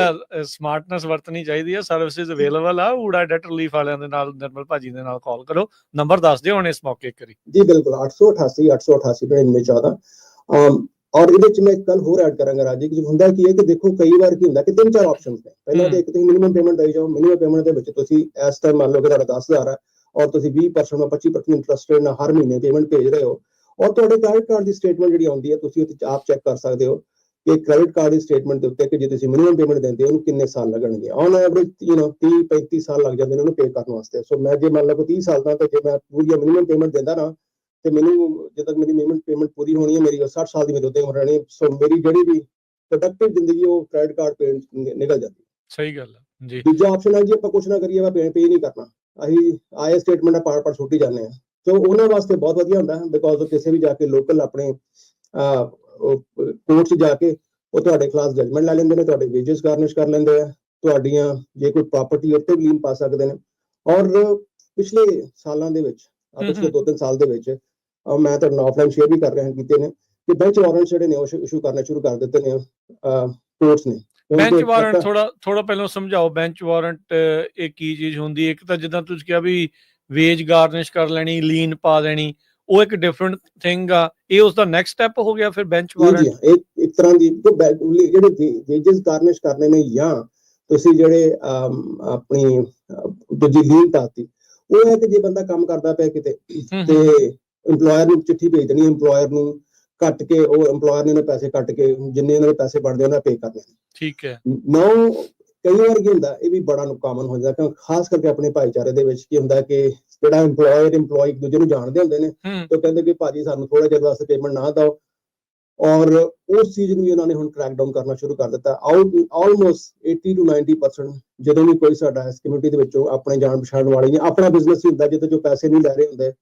ਸਮਾਰਟਨੈਸ ਵਰਤਣੀ ਚਾਹੀਦੀ ਹੈ। ਸਰਵਿਸਿਜ਼ ਅਵੇਲੇਬਲ ਆ ਊੜਾ ਡੈਟ ਰਿਲੀਫ ਵਾਲਿਆਂ ਦੇ ਨਾਲ। ਨਿਰਮਲ ਭਾਜੀ ਦੇ ਨਾਲ ਕਾਲ ਕਰੋ, ਨੰਬਰ ਦੱਸ ਦਿਓ ਹੁਣ ਇਸ ਮੌਕੇ ਇੱਕ ਵਾਰੀ। ਜੀ ਬਿਲਕੁਲ 888 ਔਰ ਇਹਦੇ ਚ ਮੈਂ ਇੱਕ ਗੱਲ ਹੋਰ ਐਡ ਕਰਾਂਗਾ ਰਾਜੀ ਕਿ ਹੁੰਦਾ ਕੀ ਹੈ ਕਿ ਦੇਖੋ ਕਈ ਵਾਰ ਕੀ ਹੁੰਦਾ ਕਿ 3-4 ਆਪਸ਼ਨਸ ਨੇ। ਪਹਿਲਾਂ ਤਾਂ ਇੱਕ ਤੁਸੀਂ ਮਿਨੀਮਮ ਪੇਮੈਂਟ ਦੇਈ ਜਾਓ, ਮਿਨੀਮਮ ਪੇਮੈਂਟ ਦੇ ਵਿੱਚ ਤੁਸੀਂ ਇਸ ਟਾਈਮ ਮੰਨ ਲਓ ਕਿ ਤੁਹਾਡਾ 10,000 ਹੈ ਔਰ ਤੁਸੀਂ 20% 25% ਇੰਟਰਸਟ ਰੇਟ ਨਾਲ ਹਰ ਮਹੀਨੇ ਪੇਮੈਂਟ ਭੇਜ ਰਹੇ ਹੋ ਔਰ ਤੁਹਾਡੇ ਕ੍ਰੈਡਿਟ ਕਾਰਡ ਦੀ ਸਟੇਟਮੈਂਟ ਜਿਹੜੀ ਆਉਂਦੀ ਹੈ ਤੁਸੀਂ ਉਹਦੇ ਆਪ ਚੈੱਕ ਕਰ ਸਕਦੇ ਹੋ ਕਿ ਕ੍ਰੈਡਿਟ ਕਾਰਡ ਦੀ ਸਟੇਟਮੈਂਟ ਦੇ ਉੱਤੇ ਕਿ ਜੇ ਤੁਸੀਂ ਮਿਨੀਮਮ ਪੇਮੈਂਟ ਦਿੰਦੇ ਹੋ ਉਹਨੂੰ ਕਿੰਨੇ ਸਾਲ ਲੱਗਣਗੇ। ਔਨ ਐਵਰੇਜ 30-35 ਸਾਲ ਲੱਗ ਜਾਂਦੇ ਨੇ ਉਹਨੂੰ ਪੇ ਕਰਨ ਵਾਸਤੇ। ਸੋ ਮੈਂ ਜੇ ਮੰਨ ਲਓ ਕਿ 30 ਸਾਲ ਦਾ ਤੇ ਜੇ ਮੈਂ ਪੂਰੀ ਮਿਨੀਮਮ ਪੇਮੈਂਟ ਦਿੰਦਾ ਨਾ ਤੇ ਮੈਨੂੰ ਜਦੋਂ ਤੱਕ ਮੇਰੀ ਪੇਮੈਂਟ ਪੂਰੀ ਹੋਣੀ ਹੈ ਮੇਰੀ 60 ਸਾਲ ਦੀ ਮੇਰੇ ਉੱਤੇ ਉਮਰ ਰਹਿਣੀ। ਸੋ ਮੇਰੀ ਜਿਹੜੀ ਵੀ ਪ੍ਰੋਡਕਟਿਵ ਜ਼ਿੰਦਗੀ ਉਹ ਕ੍ਰੈਡਿਟ ਕਾਰਡ ਪੇ ਨਿਕਲ ਜਾਂਦੀ। ਸਹੀ ਗੱਲ ਹੈ ਜੀ। ਦੂਜਾ ਆਪਸ਼ਨ ਹੈ ਜੀ ਆਪਾਂ ਕੁਛ ਨਾ ਕਰੀਏ, ਆਪਾਂ ਪੇ ਨਹੀਂ ਕਰਨਾ, ਅਸੀਂ ਆਏ ਸਟੇਟਮੈਂਟ ਪਾੜ ਛੁੱਟੀ ਜਾਂਦੇ ਹਾਂ। ਸੋ ਉਹਨਾਂ ਵਾਸਤੇ ਬਹੁਤ ਵਧੀਆ ਹੁੰਦਾ ਬਿਕੋਜ਼ ਉਹ ਕਿਸੇ ਵੀ ਜਾ ਕੇ ਲੋਕਲ ਆਪਣੇ ਕੋਰਟ 'ਚ ਜਾ ਕੇ ਉਹ ਤੁਹਾਡੇ ਖਿਲਾਫ ਜਜਮੈਂਟ ਲੈ ਲੈਂਦੇ ਨੇ, ਤੁਹਾਡੇ ਵੇਜਸ ਗਾਰਨਿਸ਼ ਕਰ ਲੈਂਦੇ ਆ, ਤੁਹਾਡੀਆਂ ਜੇ ਕੋਈ ਪ੍ਰਾਪਰਟੀ ਉੱਤੇ ਵੀ ਲੀਨ ਪਾ ਸਕਦੇ ਨੇ। ਔਰ ਪਿਛਲੇ ਸਾਲਾਂ ਦੇ ਵਿੱਚ ਪਿਛਲੇ 2-3 ਸਾਲ ਦੇ ਵਿੱਚ ਮੈਂ ਤੁਹਾਡੇ ਨਾਲ ਆਫਲਾਈਨ ਸ਼ੇਅਰ ਵੀ ਕਰ ਰਿਹਾ ਕੀਤੇ ਨੇ ਕਿ ਬੈਂਚ ਵਾਰੰਟ ਜਿਹੜੇ ਨੇ ਉਹ ਇਸ਼ੂ ਕਰਨੇ ਸ਼ੁਰੂ ਕਰ ਦਿੱਤੇ ਨੇ ਕੋਰਟਸ ਨੇ। ਬੈਂਚ ਵਾਰੰਟ ਥੋੜਾ ਪਹਿਲਾਂ ਸਮਝਾਓ, ਬੈਂਚ ਵਾਰੰਟ ਇਹ ਕੀ ਚੀਜ਼ ਹੁੰਦੀ ਹੈ? ਇੱਕ ਤਾਂ ਜਿੱਦਾਂ ਤੁਸੀਂ ਕਿਹਾ ਵੀ ਵੇਜ ਗਾਰਨਿਸ਼ ਕਰ ਲੈਣੀ, ਲੀਨ ਪਾ ਲੈਣੀ, ਉਹ ਇੱਕ ਡਿਫਰੈਂਟ ਥਿੰਗ ਆ, ਇਹ ਉਸ ਦਾ ਨੈਕਸਟ ਸਟੈਪ ਹੋ ਗਿਆ ਫਿਰ ਬੈਂਚ ਵਾਰੰਟ? ਇੱਕ ਤਰ੍ਹਾਂ ਦੀ ਜਿਹੜੇ ਵੇਜਸ ਗਾਰਨਿਸ਼ ਕਰਨੇ ਨੇ ਜਾਂ ਤੁਸੀਂ ਜਿਹੜੇ ਆਪਣੀ ਦੂਜੀ ਲੀਨ ਪਾਤੀ, ਉਹ ਹੈ ਕਿ ਜੇ ਬੰਦਾ ਕੰਮ ਕਰਦਾ ਪਿਆ ਕਿਤੇ ਤੇ ਇੰਪਲਾਇਰ ਨੂੰ ਚਿੱਠੀ ਭੇਜ ਦੇਣੀ, ਇੰਪਲਾਇਰ ਨੂੰ ਕੱਟ ਕੇ ਉਹ EMPLOYER ਨੇ ਪੈਸੇ ਕੱਟ ਕੇ ਜਿੰਨੇ ਉਹਨਾਂ ਦੇ ਪੈਸੇ ਬਣਦੇ ਉਹਨਾਂ ਪੇ ਕਰਨੇ। ਠੀਕ ਹੈ। ਨਾਓ ਕਈ ਵਾਰ ਕੀ ਹੁੰਦਾ, ਇਹ ਵੀ ਬੜਾ ਕਾਮਨ ਹੋ ਜਾਂਦਾ ਕਿਉਂਕਿ ਖਾਸ ਕਰਕੇ ਆਪਣੇ ਭਾਈਚਾਰੇ ਦੇ ਵਿੱਚ ਕੀ ਹੁੰਦਾ ਕਿ ਜਿਹੜਾ EMPLOYER ਇੱਕ ਦੂਜੇ ਨੂੰ ਜਾਣਦੇ ਹੁੰਦੇ ਨੇ ਤੇ ਕਹਿੰਦੇ ਕਿ ਭਾਜੀ ਸਾਨੂੰ ਥੋੜਾ ਜਿਹਾ ਵਾਸਤੇ ਪੇਮੈਂਟ ਨਾ ਦਿਓ, ਔਰ ਉਸ ਚੀਜ਼ ਨੂੰ ਵੀ ਉਹਨਾਂ ਨੇ ਹੁਣ ਕ੍ਰੈਕ ਡਾਊਨ ਕਰਨਾ ਸ਼ੁਰੂ ਕਰ ਦਿੱਤਾ। ਆਲਮੋਸਟ 80 to 90% ਜਦੋਂ ਵੀ ਕੋਈ ਸਾਡਾ ਇਸ ਕਮਿਊਨਿਟੀ ਦੇ ਵਿੱਚੋਂ ਆਪਣੇ ਜਾਣ ਪਛਾਣ ਵਾਲੀ ਜਾਂ ਆਪਣਾ ਬਿਜ਼ਨਸ ਹੁੰਦਾ ਜਿਹਦੇ ਚੋਂ ਪੈਸੇ ਨਹੀਂ ਲੈ ਰਹੇ ਹੁੰਦੇ,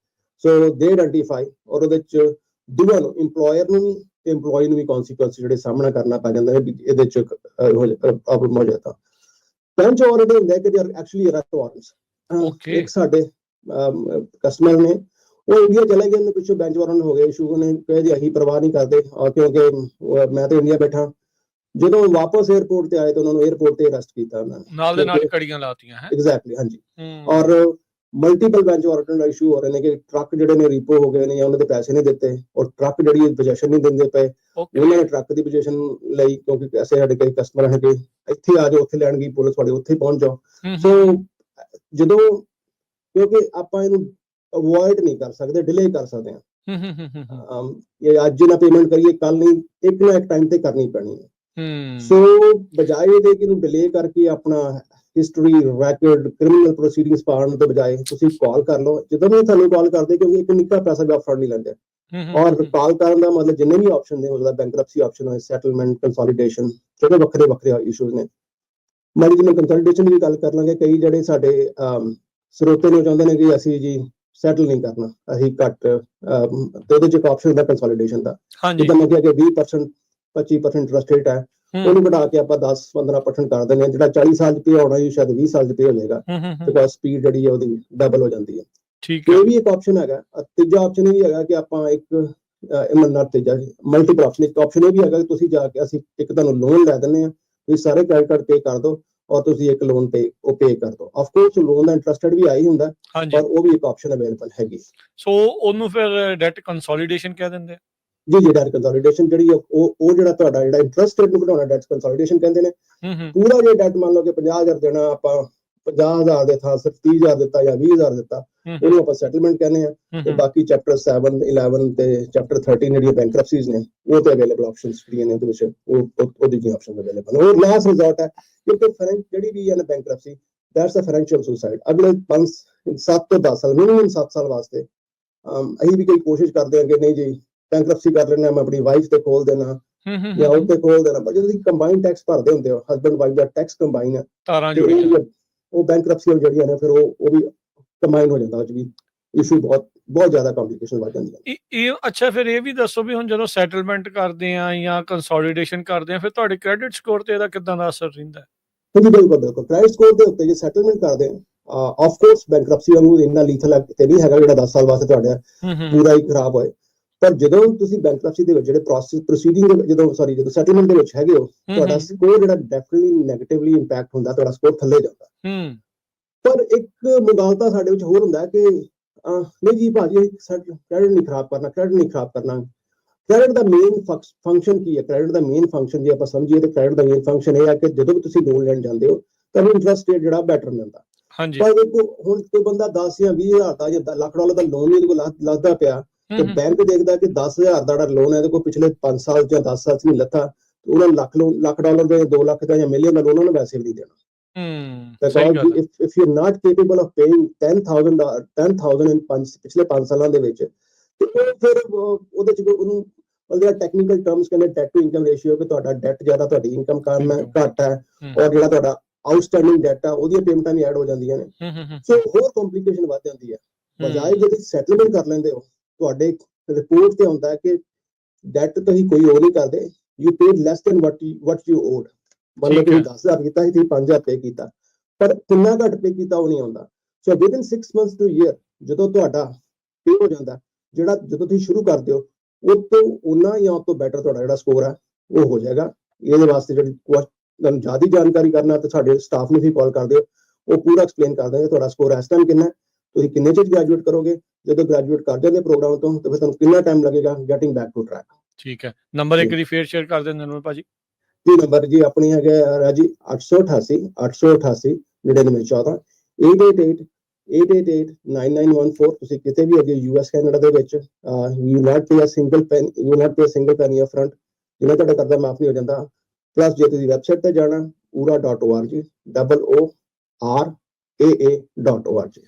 ਸੋ ਦੇ ਆਇਡੈਂਟੀਫਾਈ, ਔਰ ਉਹਦੇ ਚ ਦੋਵਾਂ ਨੂੰ EMPLOYER ਨੂੰ ਵੀ ਤੇ EMPLOYEE ਨੂੰ ਵੀ ਕੌਨਸੀਕੁਐਂਸ ਜਿਹੜੇ ਸਾਹਮਣਾ ਕਰਨਾ ਪੈ ਜਾਂਦਾ ਹੈ ਵੀ ਇਹਦੇ ਚ ਪ੍ਰੋਬਲਮ ਹੋ ਜਾਂਦਾ। ਬੈਂਚ ਵਾਰੰਟ ਹੁੰਦਾ ਕਿ they are actually arrest warrants. ਇੱਕ ਸਾਡੇ ਕਸਟਮਰ ਨੇ ਉਹ ਇੰਡੀਆ ਚਲੇ ਗਏ ਨੇ, ਪਿੱਛੋਂ ਬੈਂਚ ਵਾਰੰਟ ਹੋ ਗਏ ਇਸ਼ੂ, ਉਹਨੇ ਕਹੇ ਜੀ ਅਸੀਂ ਪਰਵਾਹ ਨਹੀਂ ਕਰਦੇ ਕਿਉਂਕਿ ਮੈਂ ਤਾਂ ਇੰਡੀਆ ਬੈਠਾ। ਜਦੋਂ ਵਾਪਸ 에ਅਰਪੋਰਟ ਤੇ ਆਏ ਤਾਂ ਉਹਨਾਂ ਨੂੰ 에ਅਰਪੋਰਟ ਤੇ ਅਰੈਸਟ ਕੀਤਾ ਉਹਨਾਂ ਨੇ, ਨਾਲ ਦੇ ਨਾਲ ਕੜੀਆਂ ਲਾਤੀਆਂ ਹੈ। ਐਗਜ਼ੈਕਟਲੀ, ਹਾਂਜੀ। ਔਰ ਮਲਟੀਪਲ ਬੈਂਚ ਵਾਰੰਟ ਦਾ ਇਸ਼ੂ ਹੋ ਰਹੇ ਨੇ ਕਿ ਟਰੱਕ ਜਿਹੜੇ ਨੇ ਰੀਪੋ ਹੋ ਗਏ ਨੇ ਜਾਂ ਉਹਨਾਂ ਦੇ ਪੈਸੇ ਨਹੀਂ ਦਿੱਤੇ, ਔਰ ਟਰੱਕ ਜਿਹੜੀ ਪੋਜੀਸ਼ਨ ਨਹੀਂ ਦਿੰਦੇ ਪਏ, ਉਹਨਾਂ ਨੇ ਟਰੱਕ ਦੀ ਪੋਜੀਸ਼ਨ ਲਈ ਕਿਉਂਕਿ ਐਸੇ ਸਾਡੇ ਕਈ ਕਸਟਮਰ ਹੈਗੇ ਇੱਥੇ ਆ ਜਾਓ, ਉੱਥੇ ਲੈਣ ਗਈ ਪੁਲਿਸ ਤੁਹਾਡੇ ਉੱਥੇ ਪਹੁੰਚ ਜਾਓ। ਸੋ ਜਦੋਂ ਕਿਉਂਕਿ ਆਪਾਂ ਇਹਨੂੰ ਅਵੋਇਡ ਨਹੀਂ ਕਰ ਸਕਦੇ, ਡਿਲੇ ਕਰ ਸਕਦੇ ਹਾਂ। ਇਹ ਅੱਜ ਨਾ ਪੇਮੈਂਟ ਕਰੀਏ ਕੱਲ ਨਹੀਂ, ਇੱਕ ਨਾ ਇੱਕ ਟਾਈਮ ਤੇ ਕਰਨੀ ਪੈਣੀ ਹੈ। ਸੋ ਬਜਾਏ ਇਹਦੇ ਕਿ ਇਹਨੂੰ ਡਿਲੇ ਕਰਕੇ ਆਪਣਾ ਹਿਸਟਰੀ ਰੈਕੋਰਡ ਕ੍ਰਿਮੀਨਲ ਪ੍ਰੋਸੀਡਿੰਗਸ ਪਾਉਣ ਤੋਂ ਬਜਾਏ ਤੁਸੀਂ ਕਾਲ ਕਰ ਲਓ ਜਦੋਂ ਵੀ ਤੁਹਾਨੂੰ ਕਾਲ ਕਰਦੇ, ਕਿਉਂਕਿ ਇੱਕ ਨਿੱਕਾ ਪੈਸਾ ਵੀ ਅਪਫਰੰਟ ਨਹੀਂ ਲੈਂਦੇ। ਔਰ ਕਾਲ ਕਰਨ ਦਾ ਮਤਲਬ ਜਿੰਨੇ ਵੀ ਆਪਸ਼ਨ ਨੇ, ਉਹਦਾ ਬੈਂਕਰਪਸੀ ਆਪਸ਼ਨ ਹੋਏ, ਸੈਟਲਮੈਂਟ, ਕੰਸੋਲੀਡੇਸ਼ਨ, ਜਿਹੜੇ ਵੱਖਰੇ ਵੱਖਰੇ ਇਸ਼ੂਜ਼ ਨੇ। ਮਾੜੀ ਜਿਹੀ ਮੈਂ ਕੰਸੋਲੀਡੇਸ਼ਨ ਦੀ ਵੀ ਗੱਲ ਕਰ ਲਾਂਗੇ। ਕਈ ਜਿਹੜੇ ਸਾਡੇ ਸਰੋਤੇ ਨੂੰ ਚਾਹੁੰਦੇ ਨੇ ਕਿ ਅਸੀਂ ਜੀ ਸੈਟਲ ਨਹੀਂ ਕਰਨਾ, ਅਸੀਂ ਘੱਟ, ਤੇ ਉਹਦੇ ਚ ਇੱਕ ਆਪਸ਼ਨ ਹੁੰਦਾ ਕੰਸੋਲੀਡੇਸ਼ਨ ਦਾ। ਜਿੱਦਾਂ ਮੈਂ ਕਿਹਾ ਕਿ 20% 25% ਇੰਟਰਸਟ ਰੇਟ ਹੈ, ਉਹਨੂੰ ਘਟਾ ਕੇ ਆਪਾਂ 10-15% ਕਰ ਦਿੰਦੇ ਹਾਂ। ਜਿਹੜਾ 40 ਸਾਲ ਚ ਪੇ ਹੋਣਾ ਜੀ ਸ਼ਾਇਦ 20 ਸਾਲ ਚ ਪੇ ਹੋ ਜਾਏਗਾ, ਬਿਕੋਜ਼ ਸਪੀਡ ਜਿਹੜੀ ਹੈ ਉਹਦੀ ਡਬਲ ਹੋ ਜਾਂਦੀ ਹੈ। ਇਹ ਵੀ ਇੱਕ ਆਪਸ਼ਨ ਹੈਗਾ। ਤੀਜਾ ਆਪਸ਼ਨ ਇਹ ਵੀ ਹੈਗਾ ਕਿ ਆਪਾਂ ਇੱਕ ਤੀਜਾ ਮਲਟੀਪਲ ਆਪਸ਼ਨ, ਇੱਕ ਆਪਸ਼ਨ ਇਹ ਵੀ ਹੈਗਾ ਕਿ ਤੁਸੀਂ ਜਾ ਕੇ ਅਸੀਂ ਇੱਕ ਤੁਹਾਨੂੰ ਲੋਨ ਲੈ ਦਿੰਦੇ ਹਾਂ, ਤੁਸੀਂ ਸਾਰੇ ਕ੍ਰੈਡਿਟ ਕਾਰਡ ਪੇ ਕਰ ਦਿਓ ਔਰ ਤੁਸੀਂ ਇੱਕ ਲੋਨ ਤੇ ਉਹ ਪੇ ਕਰ ਦਿਓ। ਆਫ ਕੋਰਸ ਲੋਨ ਦਾ ਇੰਟਰਸਟ ਵੀ ਆਈ ਹੁੰਦਾ, ਪਰ ਉਹ ਵੀ ਇੱਕ ਆਪਸ਼ਨ ਅਵੇਲੇਬਲ ਹੈਗੀ। ਸੋ ਉਹਨੂੰ ਫਿਰ ਡੈਟ ਕੰਸੋਲੀਡੇਸ਼ਨ ਕਹਿ ਦਿੰਦੇ ਆ ਜੀ। ਡੈਟ ਕੰਸੋਲੀਡੇਸ਼ਨ ਜਿਹੜੀ ਉਹ ਜਿਹੜਾ ਤੁਹਾਡਾ ਜਿਹੜਾ ਇੰਟਰਸਟ ਰੇਟ ਨੂੰ ਘਟਾਉਣਾ, ਡੈਟ ਕੰਸੋਲੀਡੇਸ਼ਨ ਕਹਿੰਦੇ ਨੇ। ਪੂਰਾ ਜੇ ਡੈਟ ਮੰਨ ਲਓ ਕਿ 50,000 ਦੇਣਾ, ਆਪਾਂ 50,000 ਦੇ ਥਾਂ ਸਿਰਫ 30,000 ਦਿੱਤਾ ਜਾਂ 20,000 ਦਿੱਤਾ, ਉਹਨੂੰ ਆਪਾਂ ਸੈਟਲਮੈਂਟ ਕਹਿੰਦੇ ਆ। ਤੇ ਬਾਕੀ ਚੈਪਟਰ 7, 11 ਤੇ ਚੈਪਟਰ 13 ਜਿਹੜੀਆਂ ਬੈਂਕਰਪਸੀਜ਼ ਨੇ, ਉਹ ਤੇ ਅਵੇਲੇਬਲ ਆਪਸ਼ਨਸ ਜਿਹੜੀਆਂ ਨੇ ਉਹਦੇ ਵਿੱਚ ਉਹਦੀ ਜੀ ਆਪਸ਼ਨ ਅਵੇਲੇਬਲ। ਉਹ ਲਾਸਟ ਰਿਜ਼ੋਰਟ ਹੈ ਕਿਉਂਕਿ ਜਿਹੜੀ ਵੀ ਹੈ ਨਾ bankruptcy, that's a financial suicide. ਅਗਲੇ 7 ਤੋਂ 10 ਸਾਲ, ਮਿਨੀਮਮ 7 ਸਾਲ ਵਾਸਤੇ ਅਸੀਂ ਵੀ ਕੋਈ ਕੋਸ਼ਿਸ਼ ਕਰਦੇ ਹਾਂ ਕਿ ਨਹੀਂ ਜੀ ਬੈਂਕਰਪਸੀ ਕਰ ਲੈਣਾ, ਮੈਂ ਆਪਣੀ ਵਾਈਫ ਤੇ ਖੋਲ ਦੇਣਾ ਜਾਂ ਉਹ ਤੇ ਖੋਲ ਦੇਣਾ। ਪਰ ਜਦੋਂ ਤੁਸੀਂ ਕੰਬਾਈਨ ਟੈਕਸ ਭਰਦੇ ਹੁੰਦੇ ਹੋ, ਹਸਬੈਂਡ ਵਾਈਫ ਦਾ ਟੈਕਸ ਕੰਬਾਈਨ ਹੈ, ਉਹ ਬੈਂਕਰਪਸੀ ਜਿਹੜੀਆਂ ਨੇ ਫਿਰ ਉਹ ਵੀ ਕੰਬਾਈਨ ਹੋ ਜਾਂਦਾ, ਉਹ ਚ ਵੀ ਇਸ਼ੂ ਬਹੁਤ ਜ਼ਿਆਦਾ ਕੰਪਲਿਕੇਸ਼ਨ ਵੱਧ ਜਾਂਦੀਆਂ। ਇਹ ਅੱਛਾ, ਫਿਰ ਇਹ ਵੀ ਦੱਸੋ ਵੀ ਹੁਣ ਜਦੋਂ ਸੈਟਲਮੈਂਟ ਕਰਦੇ ਆ ਜਾਂ ਕੰਸੋਲੀਡੇਸ਼ਨ ਕਰਦੇ ਆ, ਫਿਰ ਤੁਹਾਡੇ ਕ੍ਰੈਡਿਟ ਸਕੋਰ ਤੇ ਇਹਦਾ ਕਿੱਦਾਂ ਦਾ ਅਸਰ ਰਹਿੰਦਾ? ਜੀ ਬਿਲਕੁਲ ਕ੍ਰੈਡਿਟ ਸਕੋਰ ਦੇ ਉੱਤੇ ਜੇ ਸੈਟਲਮੈਂਟ ਕਰਦੇ ਆ, ਆਫ ਕੋਰਸ ਬੈਂਕਰਪਸੀ ਵਾਂਗੂ ਇੰਨਾ ਲੀਥਲ ਤੇ ਨਹੀਂ ਹੈਗਾ ਜਿਹੜਾ 10 ਸਾਲ ਵਾਸਤੇ ਤੁਹਾਡਾ ਪੂਰਾ ਹੀ ਖਰਾਬ ਹੋਏ। ਪਰ ਜਦੋਂ ਤੁਸੀਂ ਬੈਂਕਰਪਸੀ ਦੇ ਵਿੱਚ ਜਿਹੜੇ ਪ੍ਰੋਸੀਡਿੰਗ ਜਦੋਂ ਸੈਟਲਮੈਂਟ ਦੇ ਵਿੱਚ ਹੈਗੇ ਹੋ, ਤੁਹਾਡਾ ਸਕੋਰ ਜਿਹੜਾ ਡੈਫੀਨਿਟਲੀ ਨੈਗੇਟਿਵਲੀ ਇੰਪੈਕਟ ਹੁੰਦਾ, ਤੁਹਾਡਾ ਸਕੋਰ ਥੱਲੇ ਜਾਂਦਾ। ਪਰ ਇੱਕ ਮੁਗਾਲਤਾ ਸਾਡੇ ਵਿੱਚ ਹੋਰ ਹੁੰਦਾ ਕਿ ਨਹੀਂ ਜੀ ਭਾਜੀ ਕ੍ਰੈਡਿਟ ਨਹੀਂ ਖਰਾਬ ਕਰਨਾ। ਕ੍ਰੈਡਿਟ ਦਾ ਮੇਨ ਫੰਕਸ਼ਨ ਕੀ ਹੈ? ਕ੍ਰੈਡਿਟ ਦਾ ਮੇਨ ਫੰਕਸ਼ਨ ਜੇ ਆਪਾਂ ਸਮਝੀਏ ਤਾਂ ਕ੍ਰੈਡਿਟ ਦਾ ਮੇਨ ਫੰਕਸ਼ਨ ਇਹ ਹੈ ਕਿ ਜਦੋਂ ਵੀ ਤੁਸੀਂ ਲੋਨ ਲੈਣ ਜਾਂਦੇ ਹੋ ਤੁਹਾਨੂੰ ਇੰਟਰਸਟ ਰੇਟ ਜਿਹੜਾ ਬੈਟਰ ਮਿਲਦਾ। ਪਰ ਦੇਖੋ ਹੁਣ ਕੋਈ ਬੰਦਾ 10 ਜਾਂ 20,000 ਦਾ ਜਾਂ ਲੱਖ ਡਾਲਰ ਦਾ ਲੋਨ ਇਹਦੇ ਕੋਲ ਲੱਥਦਾ ਪਿਆ, ਤੇ ਬੈਂਕ ਦੇਖਦਾ ਕਿ 10,000 ਦਾ ਜਿਹੜਾ ਲੋਨ ਹੈ ਇਹਦੇ ਕੋਲ ਪਿਛਲੇ 5 ਸਾਲ ਜਾਂ 10 ਸਾਲ ਚ ਨਹੀਂ ਲੱਥਾ, ਉਹਨਾਂ ਲੱਖ ਡਾਲਰ ਦਾ ਜਾਂ 2 ਲੱਖ ਦਾ ਜਾਂ ਮਿਲੀਅਨ ਦਾ ਲੋਨ ਉਹਨੂੰ ਵੈਸੇ ਵੀ ਨਹੀਂ ਦੇਣਾ। Because if you're not capable of paying 10,000 in ਪਿਛਲੇ 5 ਸਾਲਾਂ ਦੇ ਵਿੱਚ, ਤੇ ਫਿਰ ਉਹਦੇ ਚ ਉਹਨੂੰ ਜਿਹੜਾ ਟੈਕਨੀਕਲ ਟਰਮਸ ਕਹਿੰਦੇ ਡੈਟ ਟੂ ਇਨਕਮ ਰੇਸ਼ੀਓ, ਕਿ ਤੁਹਾਡਾ ਡੈਟ ਜ਼ਿਆਦਾ ਤੁਹਾਡੀ ਇਨਕਮ ਘੱਟ ਹੈ, ਔਰ ਜਿਹੜਾ ਤੁਹਾਡਾ ਆਊਟਸਟੈਂਡਿੰਗ ਡੈਟ ਆ ਉਹਦੀਆਂ ਪੇਮੈਂਟਾਂ ਵੀ ਐਡ ਹੋ ਜਾਂਦੀਆਂ ਨੇ। ਸੋ ਹੋਰ ਕੰਪਲਿਕੇਸ਼ਨ ਵੱਧ ਜਾਂਦੀ ਹੈ। ਬਜਾਏ ਜੇ ਤੁਸੀਂ ਸੈਟਲਮੈਂਟ ਕਰ ਲੈਂਦੇ ਹੋ, ਤੁਹਾਡੇ ਰਿਪੋਰਟ ਤੇ ਹੁੰਦਾ ਕਿ ਡੈਟ ਤੁਸੀਂ ਕੋਈ ਉਹ ਨਹੀਂ ਕਰਦੇ, you paid less than what you owed। ਮੰਨ ਲਓ ਤੁਸੀਂ 10,000 ਕੀਤਾ ਸੀ, ਤੁਸੀਂ 5,000 ਪੇ ਕੀਤਾ, ਪਰ ਕਿੰਨਾ ਘੱਟ ਪੇ ਕੀਤਾ ਉਹ ਨਹੀਂ ਆਉਂਦਾ। ਸੋ ਵਿਦਿਨ 6 months to year ਜਦੋਂ ਤੁਹਾਡਾ ਪੇ ਹੋ ਜਾਂਦਾ, ਜਿਹੜਾ ਜਦੋਂ ਤੁਸੀਂ ਸ਼ੁਰੂ ਕਰਦੇ ਹੋ ਉਹ ਤੋਂ ਉਹਨਾਂ ਜਾਂ ਉਹ ਤੋਂ ਬੈਟਰ ਤੁਹਾਡਾ ਜਿਹੜਾ ਸਕੋਰ ਹੈ ਉਹ ਹੋ ਜਾਏਗਾ। ਇਹਦੇ ਵਾਸਤੇ ਜਿਹੜੀ ਤੁਹਾਨੂੰ ਜ਼ਿਆਦਾ ਜਾਣਕਾਰੀ ਕਰਨਾ ਤੇ ਸਾਡੇ ਸਟਾਫ ਨੂੰ ਵੀ ਕਾਲ ਕਰਦੇ ਹੋ, ਉਹ ਪੂਰਾ ਐਕਸਪਲੇਨ ਕਰ ਦੇਣਗੇ ਤੁਹਾਡਾ ਸਕੋਰ ਇਸ ਟਾਈਮ ਕਿੰਨਾ, ਤੁਸੀਂ ਕਿੰਨੇ ਚਿਰ ਗ੍ਰੈਜੂਏਟ ਕਰੋਗੇ, ਜਦੋਂ ਗ੍ਰੈਜੂਏਟ ਕਰ ਜਾਂਦੇ ਪ੍ਰੋਗਰਾਮ ਤੋਂ ਤੇ ਫਿਰ ਤੁਹਾਨੂੰ ਕਿੰਨਾ ਟਾਈਮ ਲੱਗੇਗਾ ਗੈਟਿੰਗ ਬੈਕ ਟੂ ਟਰੈਕ। ਠੀਕ ਹੈ, ਨੰਬਰ ਇੱਕ ਵਾਰੀ ਫੇਰ ਸ਼ੇਅਰ ਕਰ ਦਿੰਦੇ ਨੇ ਭਾਜੀ। ਜੀ ਨੰਬਰ ਜੀ ਆਪਣੀ ਹੈਗਾ ਰਾਜੀ 888 9914 888 888-9914 ਤੁਸੀਂ ਕਿਤੇ ਵੀ ਅਜੇ US ਕੈਨੇਡਾ ਦੇ ਵਿੱਚ you not pay a single penny up front, ਜਿਵੇਂ ਤੁਹਾਡਾ ਕਰਜ਼ਾ ਮਾਫ ਨਹੀਂ ਹੋ ਜਾਂਦਾ। ਪਲੱਸ ਜੇ ਤੁਸੀਂ ਵੈਬਸਾਈਟ ਤੇ ਜਾਣਾ ura.org OORAA.org।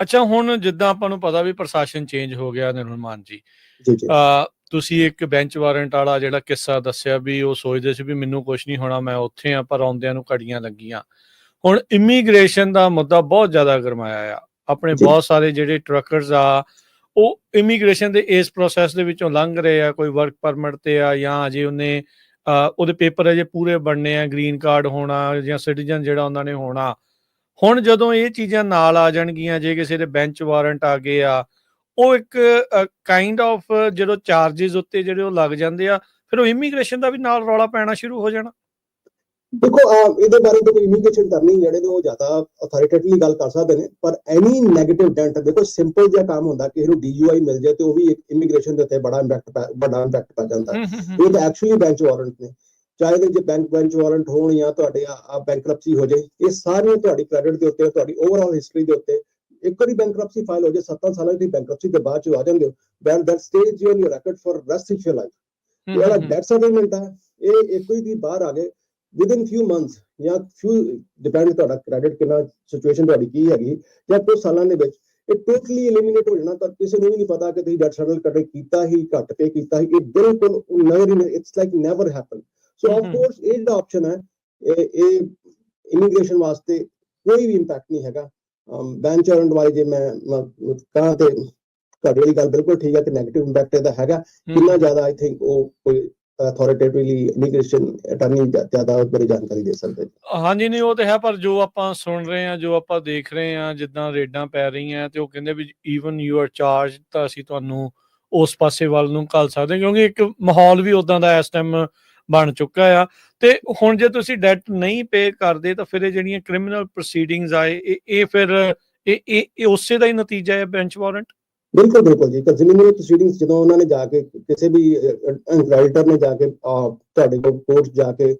ਅੱਛਾ, ਹੁਣ ਜਿੱਦਾਂ ਆਪਾਂ ਨੂੰ ਪਤਾ ਵੀ ਪ੍ਰਸ਼ਾਸਨ ਚੇਂਜ ਹੋ ਗਿਆ ਨਿਰਮਲ ਮਾਨ ਜੀ, ਜੀ ਜੀ ਤੁਸੀਂ ਇੱਕ ਬੈਂਚ ਵਾਰੰਟ ਵਾਲਾ ਜਿਹੜਾ ਕਿੱਸਾ ਦੱਸਿਆ ਵੀ ਉਹ ਸੋਚਦੇ ਸੀ ਵੀ ਮੈਨੂੰ ਕੁਝ ਨਹੀਂ ਹੋਣਾ, ਮੈਂ ਉੱਥੇ ਆ, ਪਰ ਆਉਂਦਿਆਂ ਨੂੰ ਘੜੀਆਂ ਲੱਗੀਆਂ। ਹੁਣ ਇਮੀਗ੍ਰੇਸ਼ਨ ਦਾ ਮੁੱਦਾ ਬਹੁਤ ਜ਼ਿਆਦਾ ਗਰਮਾਇਆ ਆ। ਆਪਣੇ ਜੀ। ਬਹੁਤ ਸਾਰੇ ਜਿਹੜੇ ਟਰੱਕਰਸ ਆ ਉਹ ਇਮੀਗ੍ਰੇਸ਼ਨ ਦੇ ਇਸ ਪ੍ਰੋਸੈਸ ਦੇ ਵਿੱਚੋਂ ਲੰਘ ਰਹੇ ਆ, ਕੋਈ ਵਰਕ ਪਰਮਿਟ ਤੇ ਆ ਜਾਂ ਅਜੇ ਉਹਦੇ ਪੇਪਰ ਅਜੇ ਪੂਰੇ ਬਣਨੇ ਆ, ਗ੍ਰੀਨ ਕਾਰਡ ਹੋਣਾ ਜਾਂ ਸਿਟੀਜ਼ਨ ਜਿਹੜਾ ਉਹਨਾਂ ਨੇ ਹੋਣਾ। ਹੁਣ ਜਦੋਂ ਇਹ ਚੀਜ਼ਾਂ ਨਾਲ ਆ ਜਾਣਗੀਆਂ, ਜੇ ਕਿਸੇ ਦੇ ਬੈਂਚ ਵਾਰੰਟ ਆ ਗਏ ਆ, ਉਹ ਇੱਕ ਕਾਈਂਡ ਆਫ ਜਦੋਂ ਚਾਰजेस ਉੱਤੇ ਜਿਹੜੇ ਉਹ ਲੱਗ ਜਾਂਦੇ ਆ, ਫਿਰ ਉਹ ਇਮੀਗ੍ਰੇਸ਼ਨ ਦਾ ਵੀ ਨਾਲ ਰੌਲਾ ਪੈਣਾ ਸ਼ੁਰੂ ਹੋ ਜਾਣਾ। ਦੇਖੋ ਇਹਦੇ ਬਾਰੇ ਤਾਂ ਕੋਈ ਇਮੀਗ੍ਰੇਸ਼ਨ ਕਰਨੀ ਜਿਹੜੇ ਨੇ ਉਹ ਜ਼ਿਆਦਾ ਅਥਾਰਟੇਟਲੀ ਗੱਲ ਕਰ ਸਕਦੇ ਨੇ, ਪਰ ਐਨੀ ਨੈਗੇਟਿਵ ਡੈਂਟ ਦੇਖੋ ਸਿੰਪਲ ਜਿਹਾ ਕੰਮ ਹੁੰਦਾ ਕਿ ਇਹਨੂੰ DUI ਮਿਲ ਜਾਏ ਤੇ ਉਹ ਵੀ ਇੱਕ ਇਮੀਗ੍ਰੇਸ਼ਨ ਦੇ ਉੱਤੇ ਵੱਡਾ ਇੰਪੈਕਟ ਪੈ ਜਾਂਦਾ। ਇਹ ਤਾਂ ਐਕਚੁਅਲੀ ਬੈਂਚ ਵਾਰੰਟ ਨੇ, ਚਾਹੇ ਜੇ ਬੈਂਚ ਵਾਰੰਟ ਹੋਣ ਜਾਂ ਤੁਹਾਡੇ ਬੈਂਕਰਪਸੀ ਹੋ ਜਾਏ, ਇਹ ਸਾਰੀਆਂ ਤੁਹਾਡੀ ਕ੍ਰੈਡਿਟ ਦੇ ਉੱਤੇ, ਤੁਹਾਡੀ ਓਵਰਆਲ ਹਿਸਟਰੀ ਦੇ ਉੱਤੇ। ਇੱਕ ਵਾਰੀ ਬੈਂਕਰਪਸੀ ਫਾਈਲ ਹੋ ਜਾਏ 7 ਸਾਲਾਂ ਦੀ ਬੈਂਕਰਪਸੀ ਦੇ ਬਾਅਦ ਚ ਆ ਜਾਂਦੇ ਹੋ, that stays you on your record for rest of your life। ਜਿਹੜਾ ਡੈਟ ਸੈਟਲਮੈਂਟ ਹੈ ਇਹ ਇੱਕ ਹੀ ਦੀ ਬਾਹਰ ਆ ਗਏ within few months ਜਾਂ ਡਿਪੈਂਡ ਤੁਹਾਡਾ ਕ੍ਰੈਡਿਟ ਕਿੰਨਾ, ਸਿਚੁਏਸ਼ਨ ਤੁਹਾਡੀ ਕੀ ਹੈਗੀ, ਜਾਂ ਕੁਝ ਸਾਲਾਂ ਦੇ ਵਿੱਚ ਇਹ ਟੋਟਲੀ ਐਲੀਮੀਨੇਟ ਹੋ ਜਾਣਾ। ਤਾਂ ਕਿਸੇ ਨੂੰ ਵੀ ਨਹੀਂ ਪਤਾ ਕਿ ਤੁਸੀਂ ਡੈਟ ਸੈਟਲ ਕੀਤਾ ਹੀ, ਘੱਟ ਪੇ ਕੀਤਾ ਹੀ। ਇਹ ਬਿਲਕੁਲ it's like never happen. So of course ਇਹ ਜਿਹੜਾ ਆਪਸ਼ਨ ਹੈ ਇਹ ਇਮੀਗ੍ਰੇਸ਼ਨ ਵਾਸਤੇ ਕੋਈ ਵੀ ਇੰਪੈਕਟ ਨਹੀਂ ਹੈਗਾ। ਬੈਂਚ ਵਾਰੰਟ ਵਾਲੇ ਜੇ ਮੈਂ ਕਹਾਂ ਤੇ ਤੁਹਾਡੀ ਵਾਲੀ ਗੱਲ ਬਿਲਕੁਲ ਠੀਕ ਹੈ ਕਿ ਨੈਗੇਟਿਵ ਇੰਪੈਕਟ ਇਹਦਾ ਹੈਗਾ। ਕਿੰਨਾ ਜ਼ਿਆਦਾ ਆਈ ਥਿੰਕ ਉਹ ਕੋਈ ਅਥਾਰਟੇਟਿਵਲੀ ਇਮੀਗ੍ਰੇਸ਼ਨ ਅਟਾਰਨੀ ਜ਼ਿਆਦਾ ਉਸ ਬਾਰੇ ਜਾਣਕਾਰੀ ਦੇ ਸਕਦੇ। ਹਾਂਜੀ, ਨਹੀਂ ਉਹ ਤੇ ਹੈ, ਪਰ ਜੋ ਆਪਾਂ ਸੁਣ ਰਹੇ ਹਾਂ, ਜੋ ਆਪਾਂ ਦੇਖ ਰਹੇ ਹਾਂ, ਜਿੱਦਾਂ ਰੇਡਾਂ ਪੈ ਰਹੀਆਂ ਤੇ ਉਹ ਕਹਿੰਦੇ ਵੀ ਈਵਨ ਯੂ ਆਰ ਚਾਰਜ, ਤਾਂ ਅਸੀਂ ਤੁਹਾਨੂੰ ਉਸ ਪਾਸੇ ਵੱਲ ਨੂੰ ਘੱਲ ਸਕਦੇ, ਕਿਉਂਕਿ ਇੱਕ ਮਾਹੌਲ ਵੀ ਉਦਾਂ ਦਾ ਇਸ ਟਾਈਮ ਬਣ ਚੁੱਕਾ ਆ। ਤੇ ਹੁਣ ਜੇ ਤੁਸੀਂ ਡੈਟ ਨਹੀਂ ਪੇ ਕਰਦੇ ਤਾਂ ਫਿਰ ਇਹ ਜਿਹੜੀਆਂ ਕ੍ਰਿਮੀਨਲ ਪ੍ਰੋਸੀਡਿੰਗਸ ਆਏ ਇਹ ਫਿਰ ਇਹ ਉਸੇ ਦਾ ਹੀ ਨਤੀਜਾ ਹੈ ਬੈਂਚ ਵਾਰੰਟ। ਬਿਲਕੁਲ ਜੀ, ਕ੍ਰਿਮੀਨਲ ਪ੍ਰੋਸੀਡਿੰਗਸ ਜਦੋਂ ਉਹਨਾਂ ਨੇ ਜਾ ਕੇ ਕਿਸੇ ਵੀ ਇਨਕੁਆਇਟਰ ਨੇ ਜਾ ਕੇ ਤੁਹਾਡੇ ਕੋਲ ਕੋਰਟ ਜਾ ਕੇ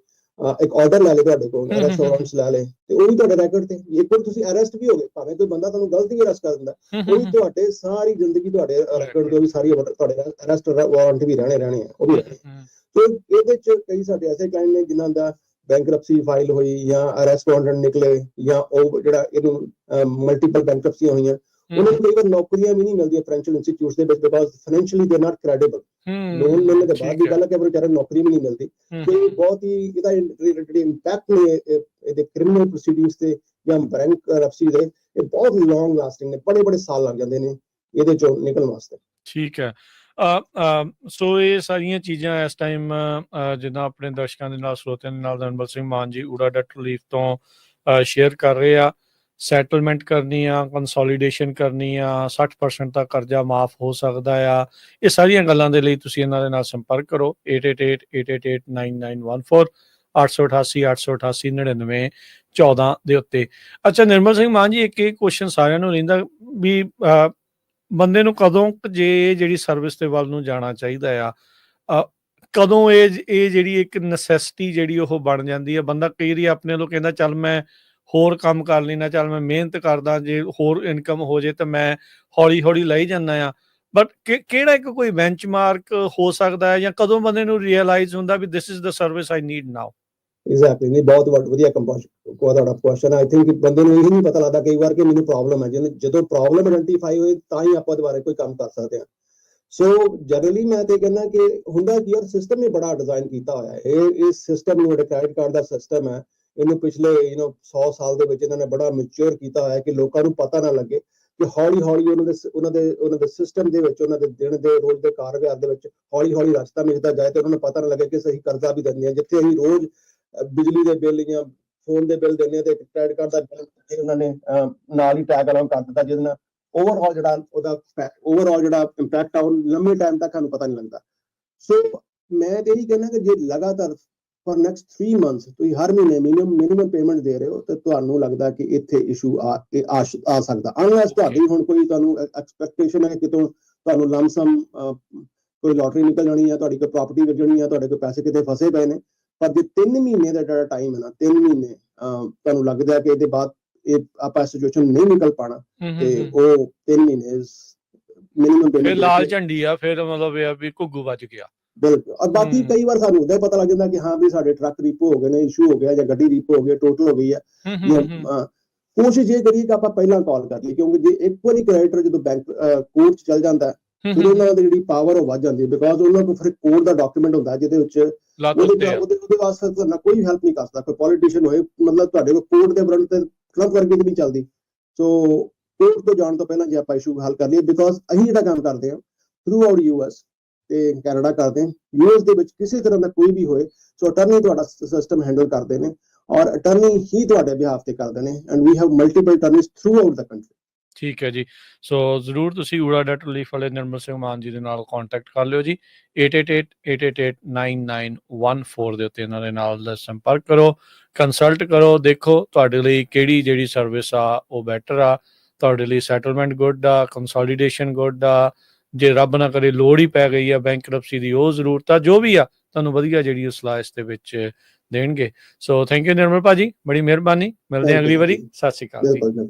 ਇੱਕ ਆਰਡਰ ਲੈ ਲੇ, ਤੁਹਾਡੇ ਕੋਲ ਅਰੈਸਟ ਵਾਰੰਟਸ ਲੈ ਲੇ, ਤੇ ਉਹ ਵੀ ਤੁਹਾਡੇ ਰੈਕੋਰਡ ਤੇ। ਇੱਕ ਵਾਰ ਤੁਸੀਂ ਅਰੈਸਟ ਵੀ ਹੋ ਗਏ, ਭਾਵੇਂ ਕੋਈ ਬੰਦਾ ਤੁਹਾਨੂੰ ਗਲਤੀ ਵੀ ਅਰੈਸਟ ਕਰ ਦਿੰਦਾ, ਉਹ ਵੀ ਤੁਹਾਡੇ ਸਾਰੀ ਜ਼ਿੰਦਗੀ ਤੁਹਾਡੇ ਰੈਕੋਰਡ ਦੇ ਵੀ ਸਾਰੀ ਤੁਹਾਡੇ ਅਰੈਸਟ ਵਾਰੰਟ ਵੀ ਰਹਿਣੇ ਆ, ਉਹ ਵੀ ਰਹਿਣੇ। ਤੇ ਇਹਦੇ ਚ ਕਈ ਸਾਡੇ ਐਸੇ ਕਲਾਇੰਟ ਨੇ ਜਿਨ੍ਹਾਂ ਦਾ ਬੈਂਕਰਪਸੀ ਫਾਈਲ ਹੋਈ ਜਾਂ ਅਰੈਸਟ ਵਾਰੰਟ ਨਿਕਲੇ ਜਾਂ ਉਹ ਜਿਹੜਾ ਇਹਨੂੰ ਮਲਟੀਪਲ ਬੈਂਕਰਪਸੀਆਂ ਹੋਈਆਂ, ਉਹਨਾਂ ਨੂੰ ਕਈ ਵਾਰ ਨੌਕਰੀਆਂ ਵੀ ਨਹੀਂ ਮਿਲਦੀਆਂ ਫਾਈਨੈਂਸ਼ੀਅਲ ਇੰਸਟੀਟਿਊਟਸ ਦੇ ਵਿੱਚ, ਬਿਕਾਜ਼ ਫਾਈਨੈਂਸ਼ੀਅਲੀ ਦੇ ਨਾਟ ਕ੍ਰੈਡੀਬਲ। ਲੋਨ ਮਿਲਣ ਦੇ ਬਾਅਦ ਦੀ ਗੱਲ ਹੈ ਕਿ ਵਿਚਾਰੇ ਨੌਕਰੀ ਵੀ ਨਹੀਂ ਮਿਲਦੀ। ਤੇ ਬਹੁਤ ਹੀ ਇਹਦਾ ਜਿਹੜੀ ਇੰਪੈਕਟ ਨੇ ਇਹਦੇ ਕ੍ਰਿਮੀਨਲ ਪ੍ਰੋਸੀਡਿੰਗਸ ਤੇ ਜਾਂ ਬੈਂਕਰਪਸੀ ਦੇ, ਇਹ ਬਹੁਤ ਲੌਂਗ ਲਾਸਟਿੰਗ ਨੇ, ਬੜੇ ਸਾਲ ਲੱਗ ਜਾਂਦੇ ਨੇ ਇਹਦੇ ਚੋਂ ਨਿਕਲਣ ਵਾਸਤੇ। ਠੀਕ ਹੈ। ਸੋ ਇਹ ਸਾਰੀਆਂ ਚੀਜ਼ਾਂ ਇਸ ਟਾਈਮ ਜਿੱਦਾਂ ਆਪਣੇ ਦਰਸ਼ਕਾਂ ਦੇ ਨਾਲ, ਸਰੋਤਿਆਂ ਦੇ ਨਾਲ ਨਿਰਮਲ ਸਿੰਘ ਮਾਨ ਜੀ ਊੜਾ ਡੈਟ ਰਿਲੀਫ ਤੋਂ ਸ਼ੇਅਰ ਕਰ ਰਹੇ ਆ। ਸੈਟਲਮੈਂਟ ਕਰਨੀ ਆ, ਕੰਸੋਲੀਡੇਸ਼ਨ ਕਰਨੀ ਆ, 60% ਤੱਕ ਕਰਜ਼ਾ ਮਾਫ ਹੋ ਸਕਦਾ ਆ। ਇਹ ਸਾਰੀਆਂ ਗੱਲਾਂ ਦੇ ਲਈ ਤੁਸੀਂ ਇਹਨਾਂ ਦੇ ਨਾਲ ਸੰਪਰਕ ਕਰੋ 8888889914 888 888 9914 ਦੇ ਉੱਤੇ। ਅੱਛਾ ਨਿਰਮਲ ਸਿੰਘ ਮਾਨ ਜੀ, ਇੱਕ ਕੁਐਸਚਨ ਸਾਰਿਆਂ ਨੂੰ ਰਹਿੰਦਾ ਵੀ ਬੰਦੇ ਨੂੰ ਕਦੋਂ ਜੇ ਜਿਹੜੀ ਸਰਵਿਸ ਦੇ ਵੱਲ ਨੂੰ ਜਾਣਾ ਚਾਹੀਦਾ ਆ, ਕਦੋਂ ਇਹ ਜਿਹੜੀ ਇੱਕ ਨੈਸੈਸਿਟੀ ਜਿਹੜੀ ਉਹ ਬਣ ਜਾਂਦੀ ਹੈ। ਬੰਦਾ ਕਈ ਵਾਰੀ ਆਪਣੇ ਵੱਲੋਂ ਕਹਿੰਦਾ ਚੱਲ ਮੈਂ ਹੋਰ ਕੰਮ ਕਰ ਲੈਣਾ, ਚੱਲ ਮੈਂ ਮਿਹਨਤ ਕਰਦਾ, ਜੇ ਹੋਰ ਇਨਕਮ ਹੋ ਜੇ ਤਾਂ ਮੈਂ ਹੌਲੀ ਹੌਲੀ ਲਈ ਜਾਂਦਾ ਆ। ਬਟ ਕਿਹੜਾ ਇੱਕ ਕੋਈ ਬੈਂਚਮਾਰਕ ਹੋ ਸਕਦਾ ਹੈ, ਜਾਂ ਕਦੋਂ ਬੰਦੇ ਨੂੰ ਰੀਅਲਾਈਜ਼ ਹੁੰਦਾ ਵੀ this is the service I need now? Exactly, ਨਹੀਂ ਬਹੁਤ ਵਧੀਆ ਤੁਹਾਡਾ ਕੁਐਸਚਨ। ਆਈ ਥਿੰਕ ਬੰਦੇ ਨੂੰ ਇਹ ਨਹੀਂ ਪਤਾ ਲੱਗਦਾ ਕਈ ਵਾਰ ਕਿ ਮੈਨੂੰ ਪ੍ਰੋਬਲਮ ਹੈ। ਜਦੋਂ ਪ੍ਰੋਬਲਮ ਆਇਡੈਂਟੀਫਾਈ ਹੋਏ ਤਾਂ ਹੀ ਆਪਾਂ ਦੁਬਾਰਾ ਕੋਈ ਕੰਮ ਕਰ ਸਕਦੇ ਹਾਂ। ਸੋ ਜਨਰਲੀ ਮੈਂ ਤੇ ਕਹਿੰਦਾ ਕਿ ਹੁੰਦਾ ਕਿ ਯਾਰ ਸਿਸਟਮ ਨੇ ਬੜਾ ਡਿਜ਼ਾਈਨ ਕੀਤਾ ਹੋਇਆ ਹੈ। ਇਹ ਸਿਸਟਮ ਨੂੰ, ਕ੍ਰੈਡਿਟ ਕਾਰਡ ਦਾ ਸਿਸਟਮ ਹੈ, ਇਹਨੂੰ ਪਿਛਲੇ 100 ਸਾਲ ਦੇ ਵਿੱਚ ਇਹਨਾਂ ਨੇ ਬੜਾ ਮੈਚੁਰ ਕੀਤਾ ਹੋਇਆ ਕਿ ਲੋਕਾਂ ਨੂੰ ਪਤਾ ਨਾ ਲੱਗੇ ਕਿ ਹੌਲੀ ਹੌਲੀ ਉਹਨਾਂ ਦੇ ਸਿਸਟਮ ਦੇ ਵਿੱਚ, ਉਹਨਾਂ ਦੇ ਦਿਨ ਦੇ ਰੋਜ਼ ਦੇ ਕਾਰੋਬਾਰ ਦੇ ਵਿੱਚ ਹੌਲੀ ਹੌਲੀ ਰਸਤਾ ਮਿਲਦਾ ਜਾਏ ਤੇ ਉਹਨਾਂ ਨੂੰ ਪਤਾ ਨਾ ਲੱਗੇ ਕਿ ਸਹੀ ਕਰਜ਼ਾ ਵੀ ਦਿੰਦੇ ਆ। ਜਿੱਥੇ ਅਸੀਂ ਰੋਜ਼ ਬਿਜਲੀ ਦੇ ਬਿੱਲ ਜਾਂ ਫੋਨ ਦੇ ਬਿੱਲ ਦਿੰਦੇ ਆ ਤੇ ਕ੍ਰੈਡਿਟ ਕਾਰਡ ਦਾ ਬਿੱਲ ਉਹਨਾਂ ਨੇ ਨਾਲ ਹੀ ਟੈਗ ਅਲਾਉ ਕਰ ਦਿੱਤਾ, ਜਿਹਦੇ ਨਾਲ ਓਵਰਆਲ ਜਿਹੜਾ ਇੰਪੈਕਟ ਆ ਉਹ ਲੰਮੇ ਟਾਈਮ ਤੱਕ ਸਾਨੂੰ ਪਤਾ ਨਹੀਂ ਲੱਗਦਾ। ਸੋ ਮੈਂ ਤੇ ਇਹੀ ਕਹਿੰਦਾ ਕਿ ਜੇ ਲਗਾਤਾਰ ਫॉर ਨੈਕਸਟ 3 ਮੰਥਸ ਤੁਸੀਂ ਹਰ ਮਹੀਨੇ ਮਿਨੀਮਮ ਪੇਮੈਂਟ ਦੇ ਰਹੇ ਹੋ ਤੇ ਤੁਹਾਨੂੰ ਲੱਗਦਾ ਕਿ ਇੱਥੇ ਇਸ਼ੂ ਆ ਸਕਦਾ, ਅਨਲੈਸ ਤੁਹਾਡੀ ਹੁਣ ਕੋਈ ਤੁਹਾਨੂੰ ਐਕਸਪੈਕਟੇਸ਼ਨ ਹੈ ਕਿ ਤੁਹਾਨੂੰ ਲਮਸਮ ਕੋਈ ਲੋਟਰੀ ਨਿਕਲ ਜਾਣੀ ਹੈ, ਤੁਹਾਡੀ ਕੋਈ ਪ੍ਰਾਪਰਟੀ ਵੇਚਣੀ ਹੈ, ਤੁਹਾਡੇ ਕੋਈ ਪੈਸੇ ਕਿਤੇ ਫਸੇ ਪਏ ਨੇ। ਪਰ ਜੇ 3 ਮਹੀਨੇ ਦਾ ਜਿਹੜਾ ਟਾਈਮ ਹੈ ਨਾ, 3 ਮਹੀਨੇ ਤੁਹਾਨੂੰ ਲੱਗਦਾ ਕਿ ਇਹਦੇ ਬਾਅਦ ਇਹ ਆਪਾਂ ਸਿਚੁਏਸ਼ਨ ਨਹੀਂ ਨਿਕਲ ਪਾਣਾ ਹੂੰ, ਤੇ ਹੂੰ, ਉਹ 3 ਮਹੀਨੇ ਮਿਨੀਮਮ ਫਿਰ ਪੇਮੈਂਟ ਲਾਲ ਝੰਡੀ ਆ, ਫਿਰ ਮਤਲਬ ਇਹ ਆ ਵੀ ਘੁੱਗੂ ਵੱਜ ਗਿਆ। ਬਿਲਕੁਲ। ਔਰ ਬਾਕੀ ਹੂੰ। ਕਈ ਵਾਰ ਸਾਨੂੰ ਉਦਾਂ ਹੀ ਪਤਾ ਲੱਗ ਜਾਂਦਾ ਕਿ ਹਾਂ ਵੀ ਸਾਡੇ ਟਰੱਕ ਰੀਪੋ ਹੋ ਗਏ ਨੇ, ਇਸ਼ੂ ਹੋ ਗਿਆ ਜਾਂ ਗੱਡੀ ਰੀਪੋ ਹੋ ਗਈ, ਟੋਟਲ ਹੋ ਗਈ ਹੈ ਹੂੰ, ਹੂੰ, ਜਾਂ ਹੂੰ, ਕੋਸ਼ਿਸ਼ ਇਹ ਕਰੀਏ ਕਿ ਆਪਾਂ ਪਹਿਲਾਂ ਕਾਲ ਕਰ ਲਈਏ, ਕਿਉਂਕਿ ਜੇ ਇੱਕ ਵਾਰੀ ਕ੍ਰੈਡੀਟਰ ਜਦੋਂ ਬੈਂਕ ਕੋਰਟ ਚ ਚੱਲ ਜਾਂਦਾ ਹੂੰ, ਫਿਰ ਉਹਨਾਂ ਦੀ ਜਿਹੜੀ ਪਾਵਰ ਉਹ ਵੱਧ ਜਾਂਦੀ ਹੈ, ਬਿਕਾਜ਼ ਉਹਨਾਂ ਕੋਲ ਫਿਰ ਕੋਰਟ ਦਾ ਡਾਕੂਮੈਂਟ ਹੁੰਦਾ ਜਿਹਦੇ ਵਿੱਚ ਲੱਤ ਉਹਦੇ ਉੱਤੇ ਆ। ਉਹਦੇ ਵਾਸਤੇ ਤੁਹਾਡਾ ਕੋਈ ਹੈਲਪ ਨਹੀਂ ਕਰ ਸਕਦਾ, ਕੋਈ ਪੋਲੀਟੀਸ਼ੀਅਨ ਹੋਏ, ਮਤਲਬ ਤੁਹਾਡੇ ਕੋਲ ਕੋਰਟ ਦੇ ਵਾਰੰਟ ਤੇ ਕਲੱਬ ਵਰਗੀ ਨਹੀਂ ਚੱਲਦੀ। ਸੋ ਕੋਰਟ ਤੋਂ ਜਾਣ ਤੋਂ ਪਹਿਲਾਂ ਜੇ ਆਪਾਂ ਇਸ਼ੂ ਹੱਲ ਕਰ ਲਈਏ, ਬਿਕਾਜ਼ ਅਸੀਂ ਜਿਹੜਾ ਕੰਮ ਕਰਦੇ ਹਾਂ ਥਰੂ ਆਊਟ ਯੂਐਸ ਤੇ ਕੈਨੇਡਾ ਕਰਦੇ ਹਾਂ, ਯੂਐਸ ਦੇ ਵਿੱਚ ਕਿਸੇ ਤਰ੍ਹਾਂ ਦਾ ਕੋਈ ਵੀ ਹੋਏ ਸੋ ਅਟਰਨੀ ਤੁਹਾਡਾ ਸਿਸਟਮ ਹੈਂਡਲ ਕਰਦੇ ਨੇ ਔਰ ਅਟਰਨੀ ਹੀ ਤੁਹਾਡੇ ਬਿਹਾਫ ਤੇ ਕਰਦੇ ਨੇ, and we have multiple attorneys throughout the country. ਠੀਕ ਹੈ ਜੀ। ਸੋ ਜ਼ਰੂਰ ਤੁਸੀਂ ਊੜਾ ਡੈਟ ਰਿਲੀਫ ਵਾਲੇ ਨਿਰਮਲ ਸਿੰਘ ਮਾਨ ਜੀ ਦੇ ਨਾਲ ਕੰਟੈਕਟ ਕਰ ਲਿਓ ਜੀ। 8888889914 ਦੇ ਉੱਤੇ ਇਹਨਾਂ ਦੇ ਨਾਲ ਸੰਪਰਕ ਕਰੋ, ਕੰਸਲਟ ਕਰੋ, ਦੇਖੋ ਤੁਹਾਡੇ ਲਈ ਕਿਹੜੀ ਜਿਹੜੀ ਸਰਵਿਸ ਆ ਉਹ ਬੈਟਰ ਆ, ਤੁਹਾਡੇ ਲਈ ਸੈਟਲਮੈਂਟ ਗੁੱਡ ਆ, ਕੰਸੋਲੀਡੇਸ਼ਨ ਗੁੱਡ ਆ, ਜੇ ਰੱਬ ਨਾ ਕਰੇ ਲੋੜ ਹੀ ਪੈ ਗਈ ਆ ਬੈਂਕਰਪਸੀ ਦੀ, ਉਹ ਜ਼ਰੂਰਤ ਆ, ਜੋ ਵੀ ਆ ਤੁਹਾਨੂੰ ਵਧੀਆ ਜਿਹੜੀ ਉਹ ਸਲਾਹ ਇਸ ਦੇ ਵਿੱਚ ਦੇਣਗੇ। ਸੋ ਥੈਂਕ ਯੂ ਨਿਰਮਲ ਭਾਜੀ, ਬੜੀ ਮਿਹਰਬਾਨੀ, ਮਿਲਦੇ ਹਾਂ ਅਗਲੀ ਵਾਰੀ। ਸਤਿ ਸ਼੍ਰੀ ਅਕਾਲ ਜੀ। ਬਿਲਕੁਲ।